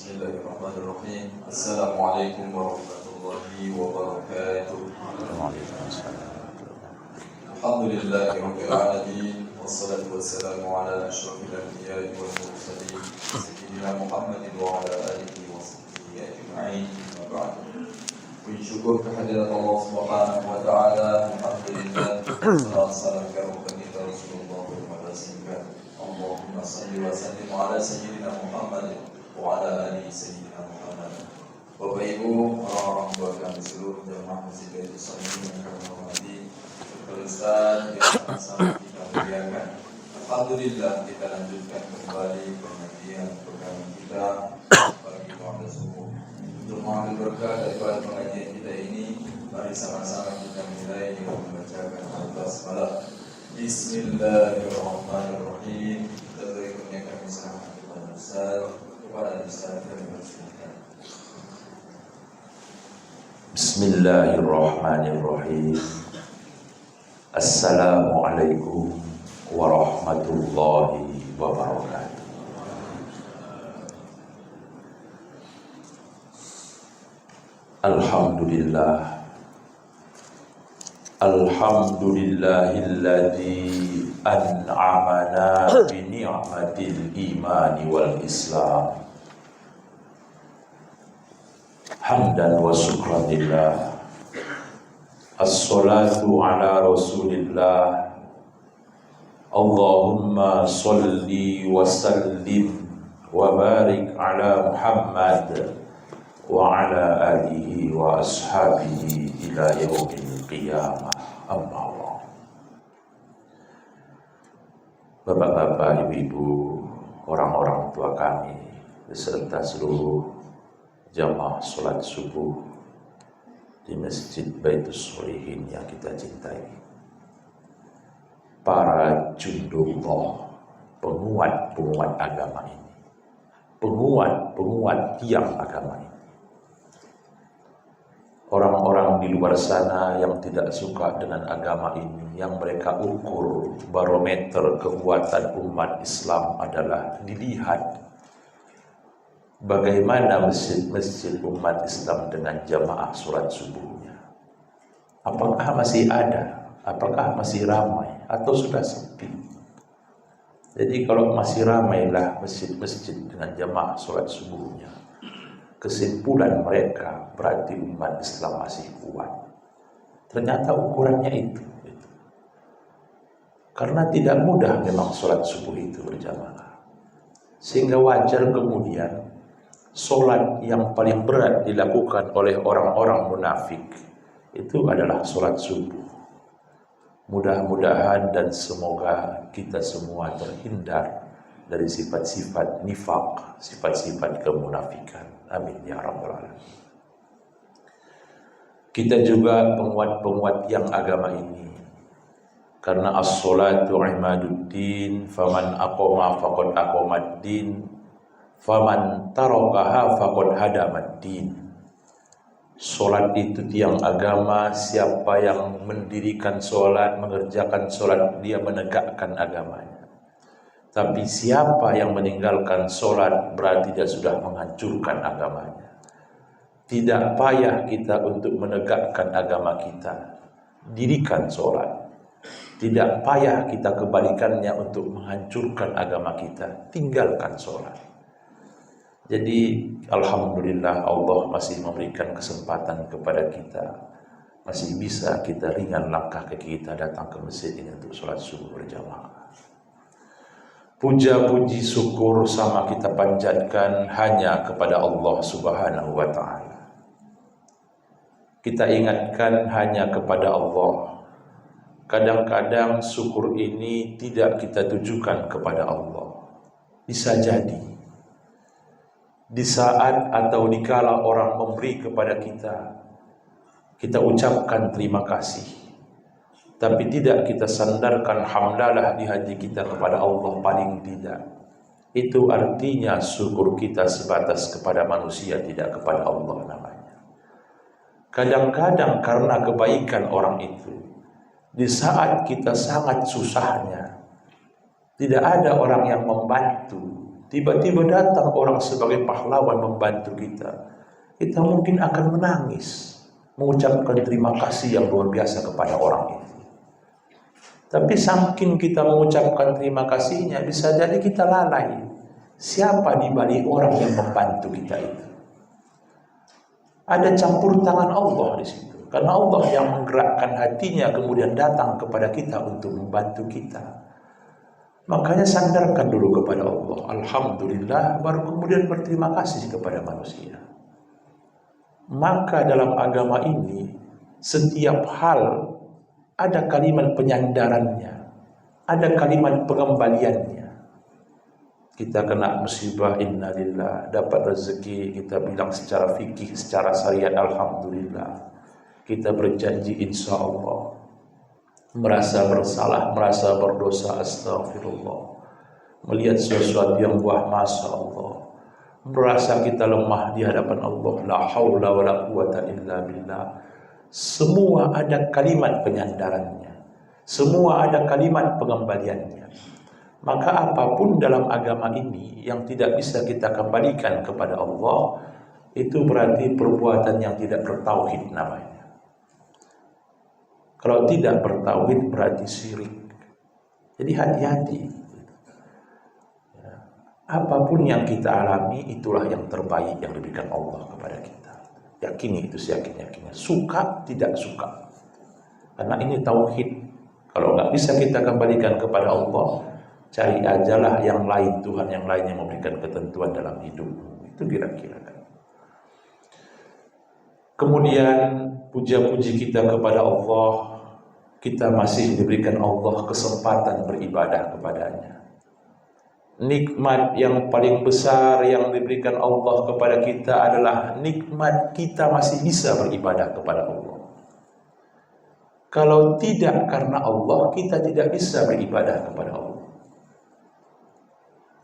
Bismillahirrahmanirrahim. Assalamualaikum warahmatullahi wabarakatuh. Alhamdulillahi rabbil alamin. Wassalatu wassalamu ala asyrafil anbiya'i wal mursalin sayyidina Muhammadin wa ala alihi wa sahbihi ajma'in. Wa ba'd. Puji syukur kehadirat Allah Subhanahu wa taala. Alhamdulillah. Wassalatu kita Rasulullah Muhammad sallallahu Allahumma salli wa sallim ala sayyidina Muhammadin wa ala alihi sayyidina Muhammad. Bapak Ibu, orang-orang tua kami seluruh jemaah Masjid Baitul Salim yang kami hormati, Ustaz yang sangat kita muliakan. Alhamdulillah kita lanjutkan kembali pengajian program kita bagi keluarga subuh. Untuk mengambil berkah daripada pengajian kita ini, mari sama-sama kita mulai dengan membacakan al-basmalah. Bismillahirrahmanirrahim. Kita berikutnya kami serahkan kepada Ustaz. Bismillahirrahmanirrahim. Assalamualaikum warahmatullahi wabarakatuh. Alhamdulillah. Alhamdulillahilladzi an'amana bi ni'matil imani wal islam. Hamdan wa syukran lillah. As-salatu ala rasulillah. Allahumma salli wa sallim wa barik ala Muhammad wa ala alihi wa ashabihi ila yaumil qiyamah. Amma Allah. Bapak-bapak, ibu-ibu, orang-orang tua kami beserta seluruh jamaah sholat subuh di Masjid Baitul Sholihin yang kita cintai, para jundullah, penguat-penguat agama ini, penguat-penguat tiang agama ini, orang-orang di luar sana yang tidak suka dengan agama ini, yang mereka ukur barometer kekuatan umat Islam adalah dilihat bagaimana masjid-masjid umat Islam dengan jamaah sholat subuhnya. Apakah masih ada? Apakah masih ramai? Atau sudah sepi? Jadi kalau masih ramailah masjid-masjid dengan jamaah sholat subuhnya, kesimpulan mereka berarti umat Islam masih kuat. Ternyata ukurannya itu. Karena tidak mudah memang sholat subuh itu berjamaah. Sehingga wajar kemudian sholat yang paling berat dilakukan oleh orang-orang munafik itu adalah sholat subuh. Mudah-mudahan dan semoga kita semua terhindar dari sifat-sifat nifaq, sifat-sifat kemunafikan. Amin ya rabbal alamin. Kita juga penguat-penguat yang agama ini, karena as-sholatu imaduddin, faman aqoma faqad aqomaddin, faman tarakaha faqad hadamaddin. Salat itu tiang agama. Siapa yang mendirikan salat, mengerjakan salat, dia menegakkan agamanya. Tapi siapa yang meninggalkan salat, berarti dia sudah menghancurkan agamanya. Tidak payah kita untuk menegakkan agama kita, dirikan salat. Tidak payah kita kebalikannya untuk menghancurkan agama kita, tinggalkan salat. Jadi alhamdulillah Allah masih memberikan kesempatan kepada kita, masih bisa kita ringan langkah kaki kita datang ke masjid ini untuk sholat subuh berjamaah. Puja-puji syukur sama kita panjatkan hanya kepada Allah Subhanahu wa ta'ala. Kita ingatkan hanya kepada Allah. Kadang-kadang syukur ini tidak kita tujukan kepada Allah. Bisa jadi di saat atau dikala orang memberi kepada kita, kita ucapkan terima kasih, tapi tidak kita sandarkan hamdalah di hati kita kepada Allah, paling tidak. Itu artinya syukur kita sebatas kepada manusia, tidak kepada Allah namanya. Kadang-kadang karena kebaikan orang itu, di saat kita sangat susahnya, tidak ada orang yang membantu, tiba-tiba datang orang sebagai pahlawan membantu kita, kita mungkin akan menangis, mengucapkan terima kasih yang luar biasa kepada orang itu. Tapi saking kita mengucapkan terima kasihnya, bisa jadi kita lalai siapa di balik orang yang membantu kita itu. Ada campur tangan Allah di situ. Karena Allah yang menggerakkan hatinya kemudian datang kepada kita untuk membantu kita. Makanya sandarkan dulu kepada Allah. Alhamdulillah, baru kemudian berterima kasih kepada manusia. Maka dalam agama ini, setiap hal ada kalimat penyandarannya, ada kalimat pengembaliannya. Kita kena musibah, innalillah, dapat rezeki, kita bilang secara fikih, secara syariat, alhamdulillah. Kita berjanji insya Allah. Merasa bersalah, merasa berdosa, astagfirullah. Melihat sesuatu yang buah, masya Allah. Merasa kita lemah di hadapan Allah, la haula wa la quwata illa billah. Semua ada kalimat penyandarannya, semua ada kalimat pengembaliannya. Maka apapun dalam agama ini yang tidak bisa kita kembalikan kepada Allah, itu berarti perbuatan yang tidak bertauhid namanya. Kalau tidak bertauhid berarti syirik. Jadi hati-hati. Apapun yang kita alami, itulah yang terbaik yang diberikan Allah kepada kita. Yakini itu, yakinnya. Suka tidak suka. Karena ini tauhid. Kalau nggak bisa kita kembalikan kepada Allah, cari ajalah yang lain, Tuhan yang lain yang memberikan ketentuan dalam hidup. Itu kira-kira kan. Kemudian puja-puji kita kepada Allah, kita masih diberikan Allah kesempatan beribadah kepadanya. Nikmat yang paling besar yang diberikan Allah kepada kita adalah nikmat kita masih bisa beribadah kepada Allah. Kalau tidak karena Allah, kita tidak bisa beribadah kepada Allah.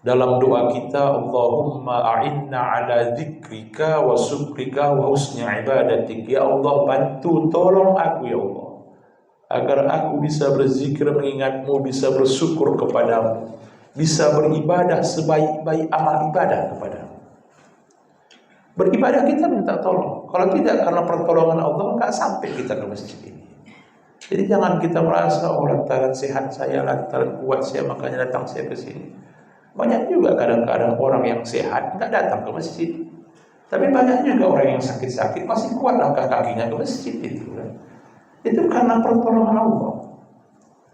Dalam doa kita, Allahumma a'inna ala dzikrika wa syukrika wa husni ibadatik. Ya Allah, bantu, tolong aku ya Allah, agar aku bisa berzikir mengingatmu, bisa bersyukur kepadamu, bisa beribadah sebaik-baik amal ibadah kepadamu. Beribadah kita minta tolong. Kalau tidak karena pertolongan Allah, enggak sampai kita ke masjid ini. Jadi jangan kita merasa, oh lantaran sehat saya, lantaran kuat saya, makanya datang saya ke sini. Banyak juga kadang-kadang orang yang sehat enggak datang ke masjid. Tapi banyak juga orang yang sakit-sakit masih kuat langkah kakinya ke masjid itu kan. Itu karena pertolongan Allah.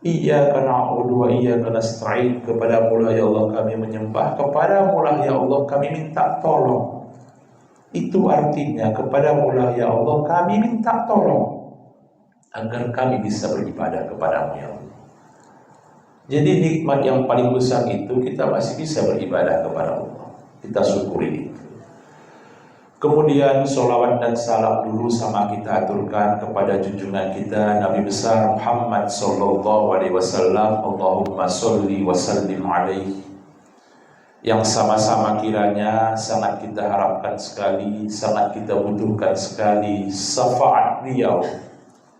Iyyaka na'budu wa iyyaka nasta'in. Kepadamu lah ya Allah kami menyembah, kepadamu lah ya Allah kami minta tolong. Itu artinya kepadamu lah ya Allah kami minta tolong agar kami bisa beribadah kepadamu ya Allah. Jadi nikmat yang paling besar itu kita masih bisa beribadah kepada Allah. Kita syukuri itu. Kemudian sholawat dan salam dulu sama kita aturkan kepada junjungan kita Nabi besar Muhammad sallallahu alaihi wasallam. Allahumma sholli wa sallim alaihi. Yang sama-sama kiranya sangat kita harapkan sekali, sangat kita butuhkan sekali syafaat beliau,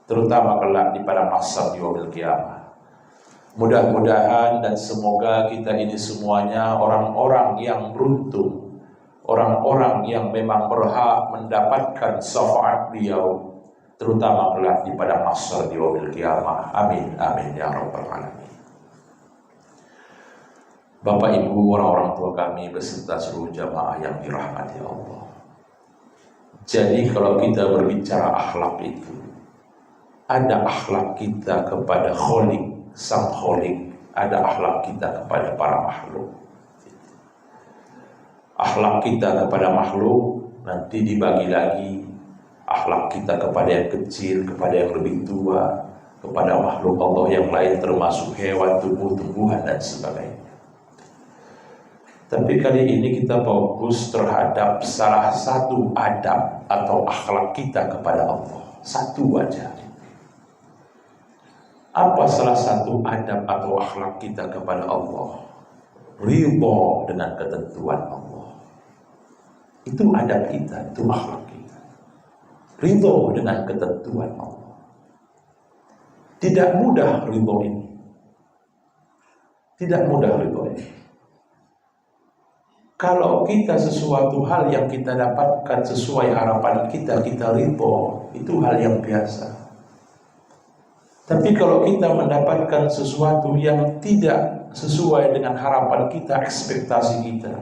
terutama kelak di pada mahsyar di yaumil qiyamah. Mudah-mudahan dan semoga kita ini semuanya orang-orang yang beruntung, orang-orang yang memang berhak mendapatkan syafaat beliau, terutama kelak di pada mahsyar di yaumil qiyamah. Amin amin ya rabbal alamin. Bapak Ibu, orang-orang tua kami beserta seluruh jamaah yang dirahmati Allah. Jadi kalau kita berbicara akhlak itu, ada akhlak kita kepada Khalik, sang Khalik, ada akhlak kita kepada para makhluk. Akhlak kita kepada makhluk nanti dibagi lagi. Akhlak kita kepada yang kecil, kepada yang lebih tua, kepada makhluk Allah yang lain termasuk hewan, tumbuh-tumbuhan dan sebagainya. Tapi kali ini kita fokus terhadap salah satu adab atau akhlak kita kepada Allah. Satu aja. Apa salah satu adab atau akhlak kita kepada Allah? Ridho dengan ketentuan Allah. Itu adab kita, itu akhlak kita. Ridho dengan ketentuan Allah. Tidak mudah ridho ini. Tidak mudah ridho ini. Kalau kita sesuatu hal yang kita dapatkan sesuai harapan kita, kita ridho, itu hal yang biasa. Tapi kalau kita mendapatkan sesuatu yang tidak sesuai dengan harapan kita, ekspektasi kita,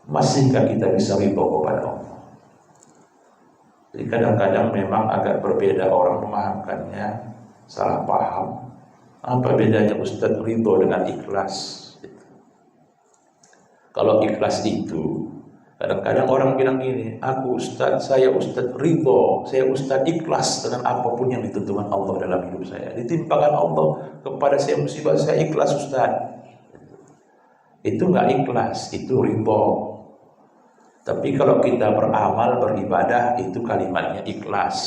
masihkah kita bisa ridho kepada Allah? Jadi kadang-kadang memang agak berbeda orang memahamkannya, salah paham. Apa bedanya Ustadz ridho dengan ikhlas? Kalau ikhlas itu, kadang-kadang orang bilang gini, aku Ustadz, saya Ustadz ridho, saya Ustadz ikhlas dengan apapun yang ditentukan Allah dalam hidup saya. Ditimpakan Allah kepada saya musibah, saya ikhlas Ustadz. Itu nggak ikhlas, itu ridho. Tapi kalau kita beramal, beribadah, itu kalimatnya ikhlas.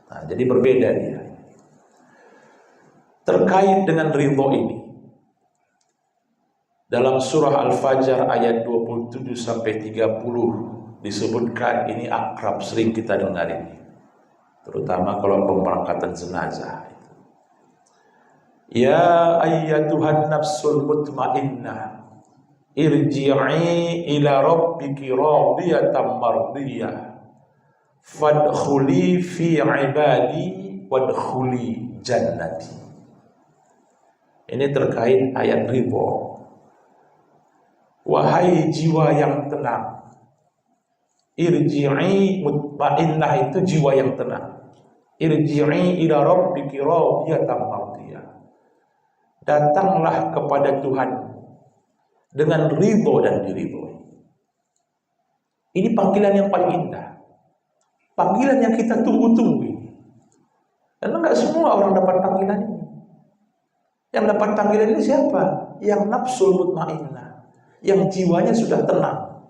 Nah, jadi berbeda dia. Terkait dengan ridho ini, dalam surah Al-Fajr ayat 27 sampai 30 disebutkan, ini akrab, sering kita dengar ini. Terutama kalau pemberangkatan jenazah. Ya ayyatuhan nafsul mutmainnah, irji'i ila rabbiki radiyatan mardiyah, fadkhuli fi ibadi wadkhuli jannati. Ini terkait ayat ridho. Wahai jiwa yang tenang, irji'i, mutmainnah itu jiwa yang tenang. Irji'i ila rabbiki radiyatan mardiyah. Datanglah kepada Tuhan dengan ridho dan diridhoi. Ini panggilan yang paling indah, panggilan yang kita tunggu-tunggu ini. Karena nggak semua orang dapat panggilan ini. Yang dapat panggilan ini siapa? Yang nafsul mutmainnah, yang jiwanya sudah tenang.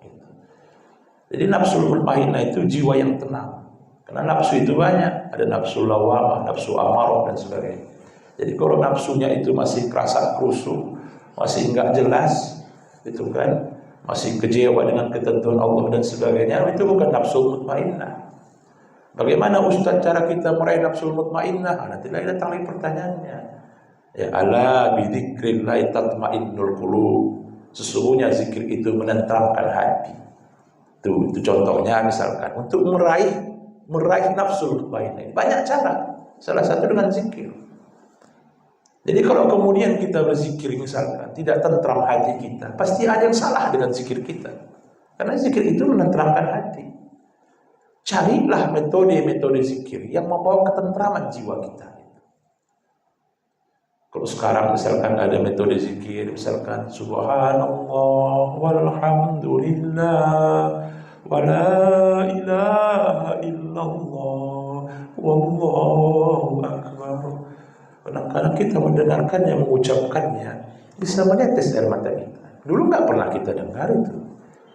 Jadi nafsul mutmainnah itu jiwa yang tenang. Karena nafsu itu banyak, ada nafsu lawamah, nafsu amarah dan sebagainya. Jadi kalau nafsunya itu masih kerasa krusu, masih enggak jelas, itu kan, masih kecewa dengan ketentuan Allah dan sebagainya, itu bukan nafsul mutmainnah. Bagaimana Ustaz cara kita meraih nafsul mutmainnah? Nanti lagi datang lagi pertanyaannya. Ya ala bidzikrillah tatmainnul qulub. Sesungguhnya zikir itu menenteramkan hati. Itu contohnya misalkan untuk meraih nafsul mutmainnah. Banyak cara. Salah satu dengan zikir. Jadi kalau kemudian kita berzikir misalkan tidak tentram hati kita, pasti ada yang salah dengan zikir kita. Karena zikir itu menenteramkan hati. Carilah metode-metode zikir yang membawa ketentraman jiwa kita. Kalau sekarang misalkan ada metode zikir, misalkan subhanallah walhamdulillah wala ilaha illallah wallahu akbar. Kadang-kadang kita mendengarkannya, mengucapkannya, bisa menetes air mata kita. Dulu nggak pernah kita dengar itu.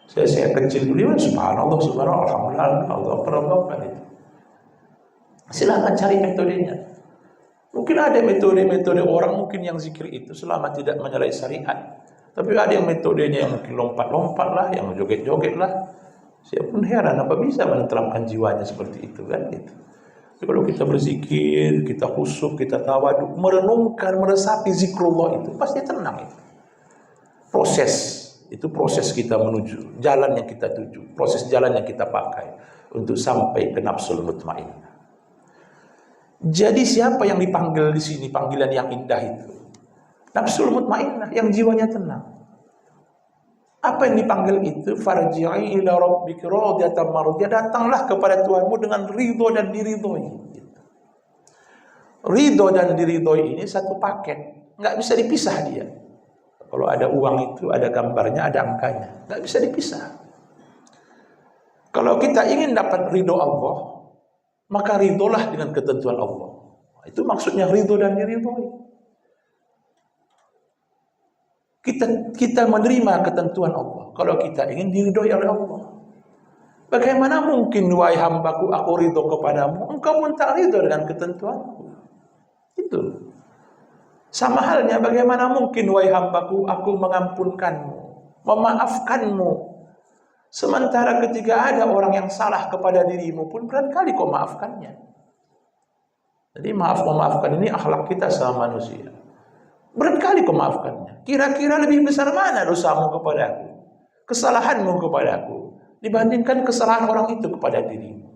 Saya kecil dulu, subhanallah, subhanallah, alhamdulillah, Allah akbar itu. Silakan cari metodenya. Mungkin ada metode-metode orang mungkin yang zikir itu selama tidak menyalahi syariat. Tapi ada yang metodenya yang mungkin lompat-lompat lah, yang joget-joget lah. Saya pun heran apa bisa menenteramkan jiwanya seperti itu kan gitu. Jadi kalau kita berzikir, kita khusyuk, kita tawaduk, merenungkan, meresapi zikrullah itu pasti tenang itu. Proses kita menuju jalan yang kita tuju, proses jalan yang kita pakai untuk sampai ke nafsul mutmainnah. Jadi siapa yang dipanggil di sini, panggilan yang indah itu? Nafsul mutmainnah, yang jiwanya tenang. Apa yang dipanggil itu? Farji'i ila rabbika radiyatan mardiyah. Datanglah kepada Tuhanmu dengan ridho dan diridhoi. Ridho dan diridhoi ini satu paket, nggak bisa dipisah dia. Kalau ada uang itu ada gambarnya, ada angkanya, nggak bisa dipisah. Kalau kita ingin dapat ridho Allah, maka ridholah dengan ketentuan Allah. Itu maksudnya ridho dan diridhoi. Kita menerima ketentuan Allah kalau kita ingin diridhoi oleh Allah. Bagaimana mungkin wahai hambaku aku ridho kepadamu, engkau pun tak ridho dengan ketentuanku. Itu sama halnya bagaimana mungkin wahai hambaku aku mengampunkanmu, memaafkanmu, sementara ketika ada orang yang salah kepada dirimu pun barangkali kau maafkannya. Jadi memaafkan ini akhlak kita sama manusia. Berkali kau maafkannya. Kira-kira lebih besar mana dosamu kepada aku? kesalahanmu kepadaku dibandingkan kesalahan orang itu kepada dirimu.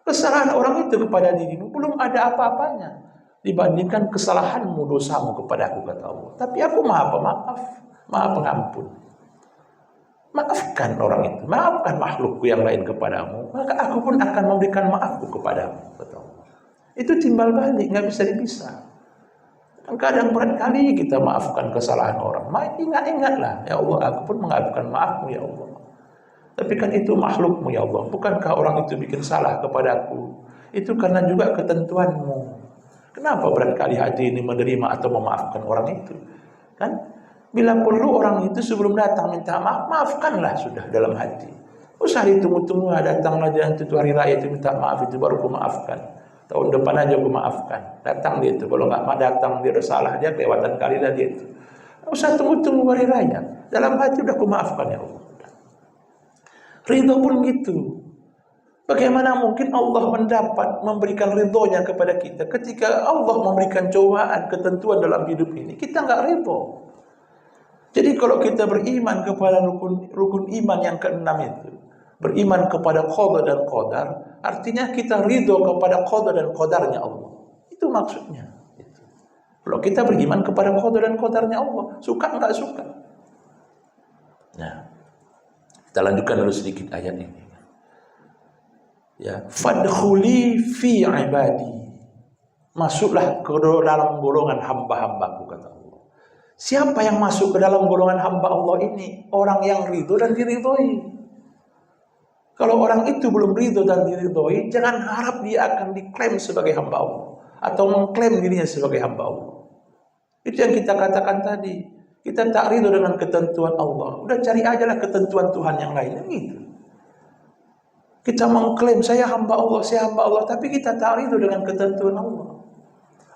Kesalahan orang itu kepada dirimu belum ada apa-apanya dibandingkan kesalahanmu, dosamu kepadaku, kata Allah. Tapi aku maha pemaaf, maha pengampun. Maafkan orang itu, maafkan makhlukku yang lain kepadamu, maka aku pun akan memberikan maafku kepadamu, kata Allah. Itu timbal balik, nggak bisa dipisah. Kadang berat kali kita maafkan kesalahan orang. Ingat-ingatlah, ya Allah, aku pun mengajukan maafmu, ya Allah. Tapi kan itu makhlukmu, ya Allah. Bukankah orang itu bikin salah kepadaku? Itu karena juga ketentuanmu. Kenapa berat kali hati ini menerima atau memaafkan orang itu? Kan? Bila perlu orang itu sebelum datang minta maaf, maafkanlah sudah dalam hati. Usah ditunggu-tunggu, datanglah dia itu hari raya itu minta maaf, itu baru aku maafkan. Tahun depan aja aku maafkan. Datang dia itu, kalau nggak mau datang dia udah salah, dia kelewatan kali lah dia itu. Usah tunggu-tunggu hari raya. Dalam hati udah aku maafkan, ya Allah. Ridho pun gitu. Bagaimana mungkin Allah memberikan ridhonya kepada kita ketika Allah memberikan cobaan, ketentuan dalam hidup ini, kita nggak ridho. Jadi kalau kita beriman kepada rukun iman yang keenam itu, beriman kepada qada dan qadar, artinya kita ridho kepada qada dan qadarnya Allah. Itu maksudnya. Kalau kita beriman kepada qada dan qadarnya Allah, suka nggak suka. Nah, kita lanjutkan dulu sedikit ayat ini. Ya, fadkhuli fi ibadi. Masuklah ke dalam golongan hamba-hambaku, kata Allah. Siapa yang masuk ke dalam golongan hamba Allah ini? Orang yang ridho dan diridhoi. Kalau orang itu belum ridho dan diridhoi, jangan harap dia akan diklaim sebagai hamba Allah atau mengklaim dirinya sebagai hamba Allah. Itu yang kita katakan tadi. Kita tak ridho dengan ketentuan Allah. Udah cari aja lah ketentuan Tuhan yang lainnya gitu. Kita mengklaim saya hamba Allah, tapi kita tak ridho dengan ketentuan Allah.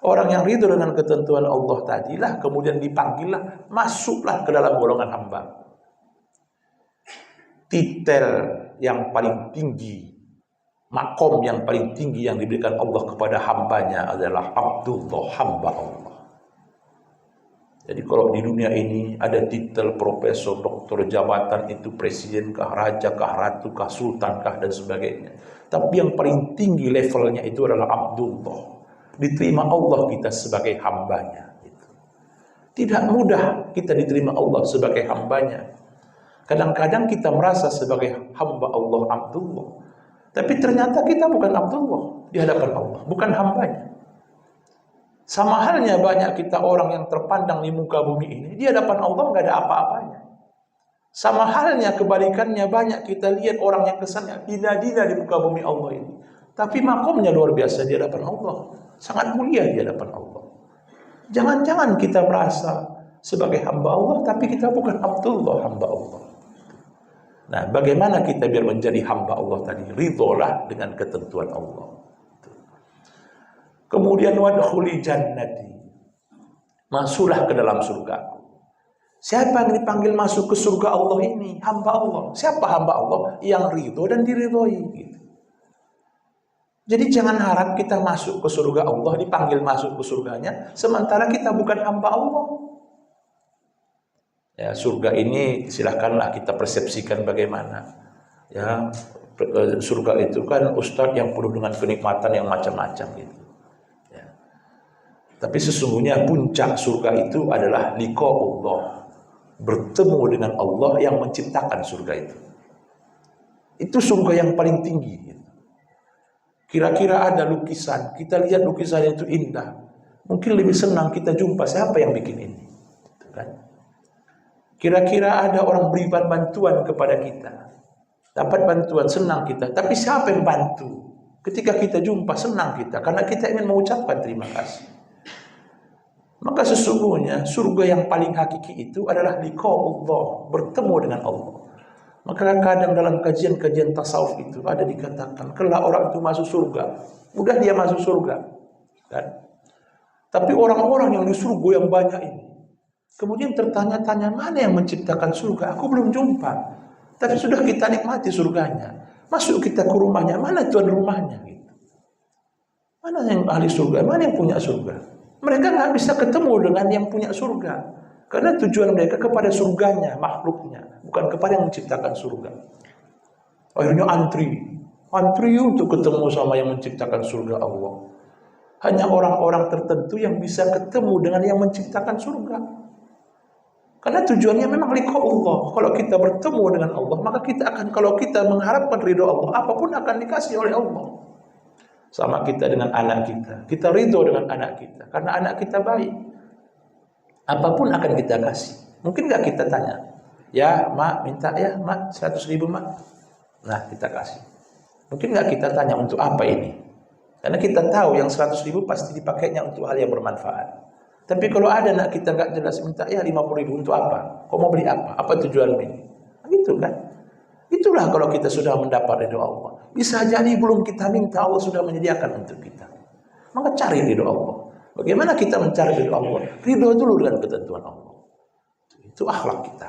Orang yang ridho dengan ketentuan Allah tadilah kemudian dipanggillah, masuklah ke dalam golongan hamba. Titel yang paling tinggi, makom yang paling tinggi yang diberikan Allah kepada hambanya adalah Abdullah, hamba Allah. Jadi kalau di dunia ini ada titel profesor, doktor, jabatan itu presiden kah, raja kah, ratu kah, sultan kah, dan sebagainya. Tapi yang paling tinggi levelnya itu adalah Abdullah. Diterima Allah kita sebagai hambanya. Tidak mudah kita diterima Allah sebagai hambanya. Kadang-kadang kita merasa sebagai hamba Allah Abdullah. Tapi ternyata kita bukan Abdullah di hadapan Allah, bukan hambanya. Sama halnya banyak kita orang yang terpandang di muka bumi ini, di hadapan Allah nggak ada apa-apanya. Sama halnya kebalikannya, banyak kita lihat orang yang kesannya hina-hina di muka bumi Allah ini. Tapi makomnya luar biasa di hadapan Allah. Sangat mulia di hadapan Allah. Jangan-jangan kita merasa sebagai hamba Allah, tapi kita bukan Abdullah, hamba Allah. Nah, bagaimana kita biar menjadi hamba Allah tadi? Ridholah dengan ketentuan Allah. Kemudian wadkhuli jannati. Masuklah ke dalam surgaku. Siapa yang dipanggil masuk ke surga Allah ini? Hamba Allah. Siapa hamba Allah? Yang ridho dan diridhoi. Gitu. Jadi jangan harap kita masuk ke surga Allah, dipanggil masuk ke surganya, sementara kita bukan hamba Allah. Ya, surga ini silahkanlah kita persepsikan bagaimana. Ya, surga itu kan ustadz yang penuh dengan kenikmatan yang macam-macam gitu. Tapi sesungguhnya puncak surga itu adalah liqa Allah, bertemu dengan Allah yang menciptakan surga itu. Itu surga yang paling tinggi. Kira-kira ada lukisan, kita lihat lukisan itu indah, mungkin lebih senang kita jumpa siapa yang bikin ini. Kira-kira ada orang beri bantuan kepada kita, dapat bantuan, senang kita, tapi siapa yang bantu? Ketika kita jumpa senang kita, karena kita ingin mengucapkan terima kasih. Maka sesungguhnya surga yang paling hakiki itu adalah liqa Allah, bertemu dengan Allah. Maka kadang dalam kajian-kajian tasawuf itu ada dikatakan, kelak orang itu masuk surga, mudah dia masuk surga, kan? Tapi orang-orang yang di surga yang banyak ini, kemudian tertanya-tanya, mana yang menciptakan surga? Aku belum jumpa, tapi sudah kita nikmati surganya. Masuk kita ke rumahnya, mana tuan rumahnya? Gitu. Mana yang ahli surga? Mana yang punya surga? Mereka nggak bisa ketemu dengan yang punya surga. Karena tujuan mereka kepada surganya, makhluknya, bukan kepada yang menciptakan surga. Akhirnya antri untuk ketemu sama yang menciptakan surga Allah. Hanya orang-orang tertentu yang bisa ketemu dengan yang menciptakan surga. Karena tujuannya memang liqa Allah. Kalau kita bertemu dengan Allah, maka kita akan, kalau kita mengharapkan ridho Allah, apapun akan dikasih oleh Allah. Sama kita dengan anak kita ridho dengan anak kita, karena anak kita baik. Apapun akan kita kasih. Mungkin nggak kita tanya, ya mak minta ya mak 100.000 mak. Nah kita kasih. Mungkin nggak kita tanya untuk apa ini. Karena kita tahu yang 100.000 pasti dipakainya untuk hal yang bermanfaat. Tapi kalau ada anak kita nggak jelas minta ya 50.000 untuk apa? Kau mau beli apa? Apa tujuan ini? Nah, gitu kan? Itulah kalau kita sudah mendapat ridho Allah. Bisa jadi belum kita minta Allah sudah menyediakan untuk kita. Maka cari ridho Allah. Bagaimana kita mencari ridho Allah? Ridho dulu dengan ketentuan Allah. Itu akhlak kita.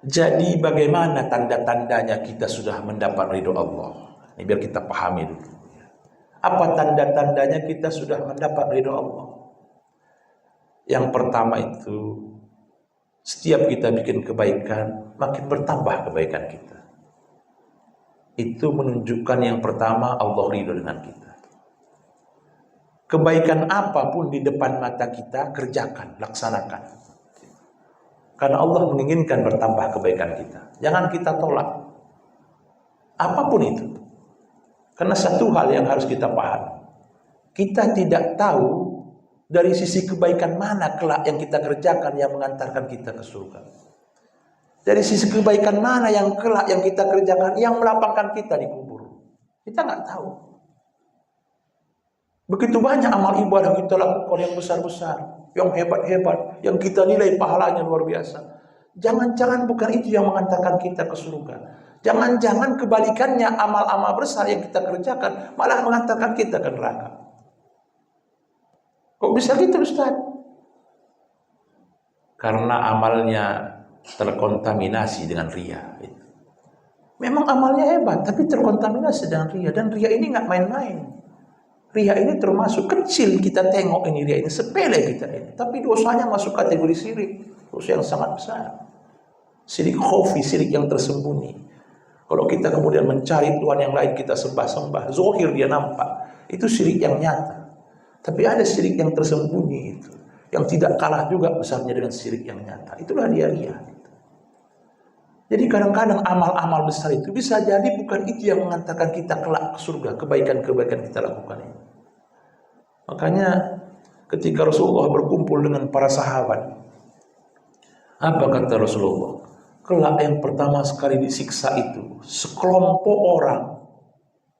Jadi bagaimana tanda-tandanya kita sudah mendapat ridho Allah? Ini biar kita pahami dulu. Apa tanda-tandanya kita sudah mendapat ridho Allah? Yang pertama itu, setiap kita bikin kebaikan, makin bertambah kebaikan kita. Itu menunjukkan yang pertama Allah ridho dengan kita. Kebaikan apapun di depan mata kita, kerjakan, laksanakan. Karena Allah menginginkan bertambah kebaikan kita. Jangan kita tolak. Apapun itu. Karena satu hal yang harus kita paham. Kita tidak tahu dari sisi kebaikan mana kelak yang kita kerjakan yang mengantarkan kita ke surga. Dari sisi kebaikan mana yang kelak yang kita kerjakan yang melapangkan kita di kubur. Kita nggak tahu. Begitu banyak amal ibadah kita lakukan yang besar-besar, yang hebat-hebat, yang kita nilai pahalanya luar biasa. Jangan-jangan bukan itu yang mengantarkan kita ke surga. Jangan-jangan kebalikannya, amal-amal besar yang kita kerjakan malah mengantarkan kita ke neraka. Kok bisa gitu Ustaz? Karena amalnya terkontaminasi dengan riya. Memang amalnya hebat, tapi terkontaminasi dengan riya. Dan riya ini nggak main-main. Riya ini termasuk kecil, kita tengok ini riya ini sepele kita ini, tapi dosanya masuk kategori syirik, dosa yang sangat besar. Syirik khafi, syirik yang tersembunyi. Kalau kita kemudian mencari Tuhan yang lain, kita sembah-sembah, zahir dia nampak, itu syirik yang nyata. Tapi ada syirik yang tersembunyi itu, yang tidak kalah juga besarnya dengan syirik yang nyata. Itulah dia riya. Jadi kadang-kadang amal-amal besar itu bisa jadi bukan itu yang mengantarkan kita kelak ke surga, kebaikan-kebaikan kita lakukan ini. Makanya ketika Rasulullah berkumpul dengan para sahabat, apa kata Rasulullah? Kelak yang pertama sekali disiksa itu sekelompok orang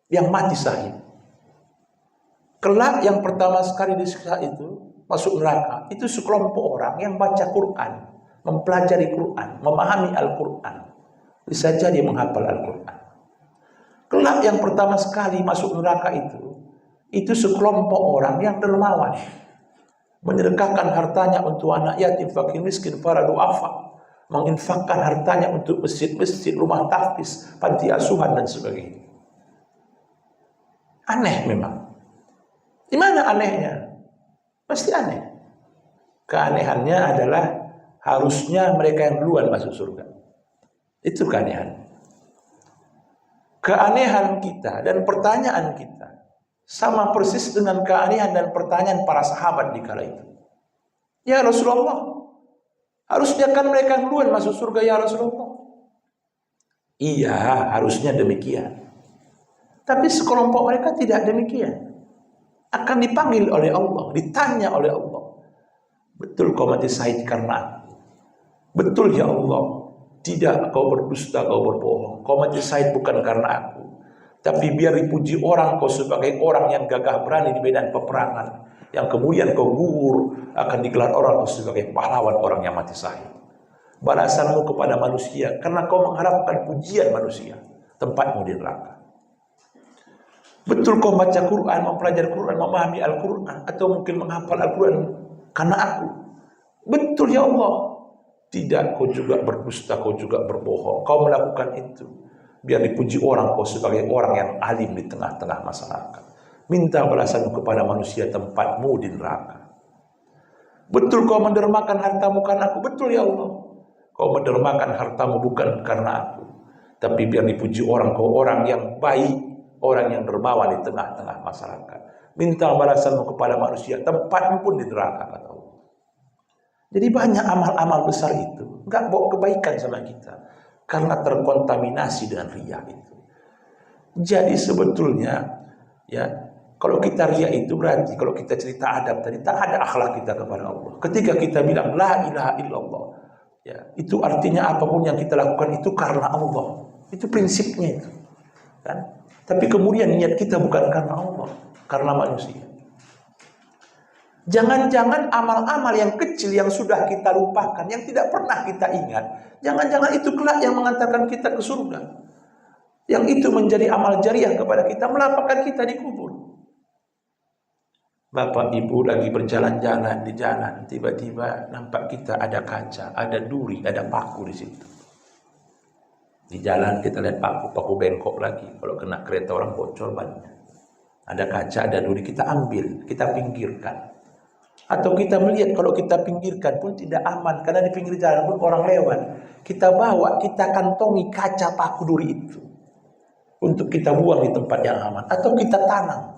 yang mati syahid. Kelak yang pertama sekali disiksa itu masuk neraka, itu sekelompok orang yang baca Quran, mempelajari Quran, memahami Al-Quran, bisa jadi menghafal Al-Quran. Kelak yang pertama sekali masuk neraka itu sekelompok orang yang dermawan, menyedekahkan hartanya untuk anak yatim, fakir miskin, para duafa, menginfakkan hartanya untuk masjid-masjid, rumah tahfiz, panti asuhan dan sebagainya. Aneh memang. Di mana anehnya? Pasti aneh. Keanehannya adalah harusnya mereka yang duluan masuk surga. Itu keanehan. Keanehan kita dan pertanyaan kita sama persis dengan keanehan dan pertanyaan para sahabat di kala itu. Ya Rasulullah, harusnya kan mereka yang duluan masuk surga ya Rasulullah. Iya, harusnya demikian. Tapi sekelompok mereka tidak demikian. Akan dipanggil oleh Allah, ditanya oleh Allah. Betul kau mati syahid karena aku? Betul ya Allah. Tidak, kau berdusta, kau berbohong. Kau mati syahid bukan karena aku. Tapi biar dipuji orang kau sebagai orang yang gagah berani di medan peperangan. Yang kemudian kau gugur, akan digelar orang kau sebagai pahlawan orang yang mati syahid. Balasanmu kepada manusia, karena kau mengharapkan pujian manusia. Tempatmu di neraka. Betul kau baca Quran, mempelajari Quran, memahami Al-Quran, atau mungkin menghafal Al-Quran karena aku. Betul ya Allah. Tidak, kau juga berdusta, kau juga berbohong. Kau melakukan itu biar dipuji orang kau sebagai orang yang alim di tengah-tengah masyarakat. Minta balasan kepada manusia, tempatmu di neraka. Betul kau mendermakan hartamu karena aku. Betul ya Allah. Kau mendermakan hartamu bukan karena aku. Tapi biar dipuji orang, kau orang yang baik, orang yang dermawan di tengah-tengah masyarakat. Minta balasanmu kepada manusia, tempatmu pun di neraka, kata Allah. Jadi banyak amal-amal besar itu enggak bawa kebaikan sama kita karena terkontaminasi dengan riya itu. Jadi sebetulnya ya, kalau kita riya itu berarti kalau kita cerita adab tadi tak ada akhlak kita kepada Allah. Ketika kita bilang la ilaha illallah, ya, itu artinya apapun yang kita lakukan itu karena Allah. Itu prinsipnya itu. Kan? Tapi kemudian niat kita bukan karena Allah, karena manusia. Jangan-jangan amal-amal yang kecil yang sudah kita lupakan, yang tidak pernah kita ingat, jangan-jangan itu kelak yang mengantarkan kita ke surga. Yang itu menjadi amal jariah kepada kita, melapangkan kita di kubur. Bapak ibu lagi berjalan-jalan di jalan, tiba-tiba nampak kita ada kaca, ada duri, ada paku di situ. Di jalan kita lihat paku bengkok lagi. Kalau kena kereta orang bocor banyak. Ada kaca, ada duri, kita ambil, kita pinggirkan. Atau kita melihat kalau kita pinggirkan pun tidak aman, karena di pinggir jalan pun orang lewat. Kita bawa, kita kantongi kaca paku duri itu untuk kita buang di tempat yang aman. Atau kita tanam,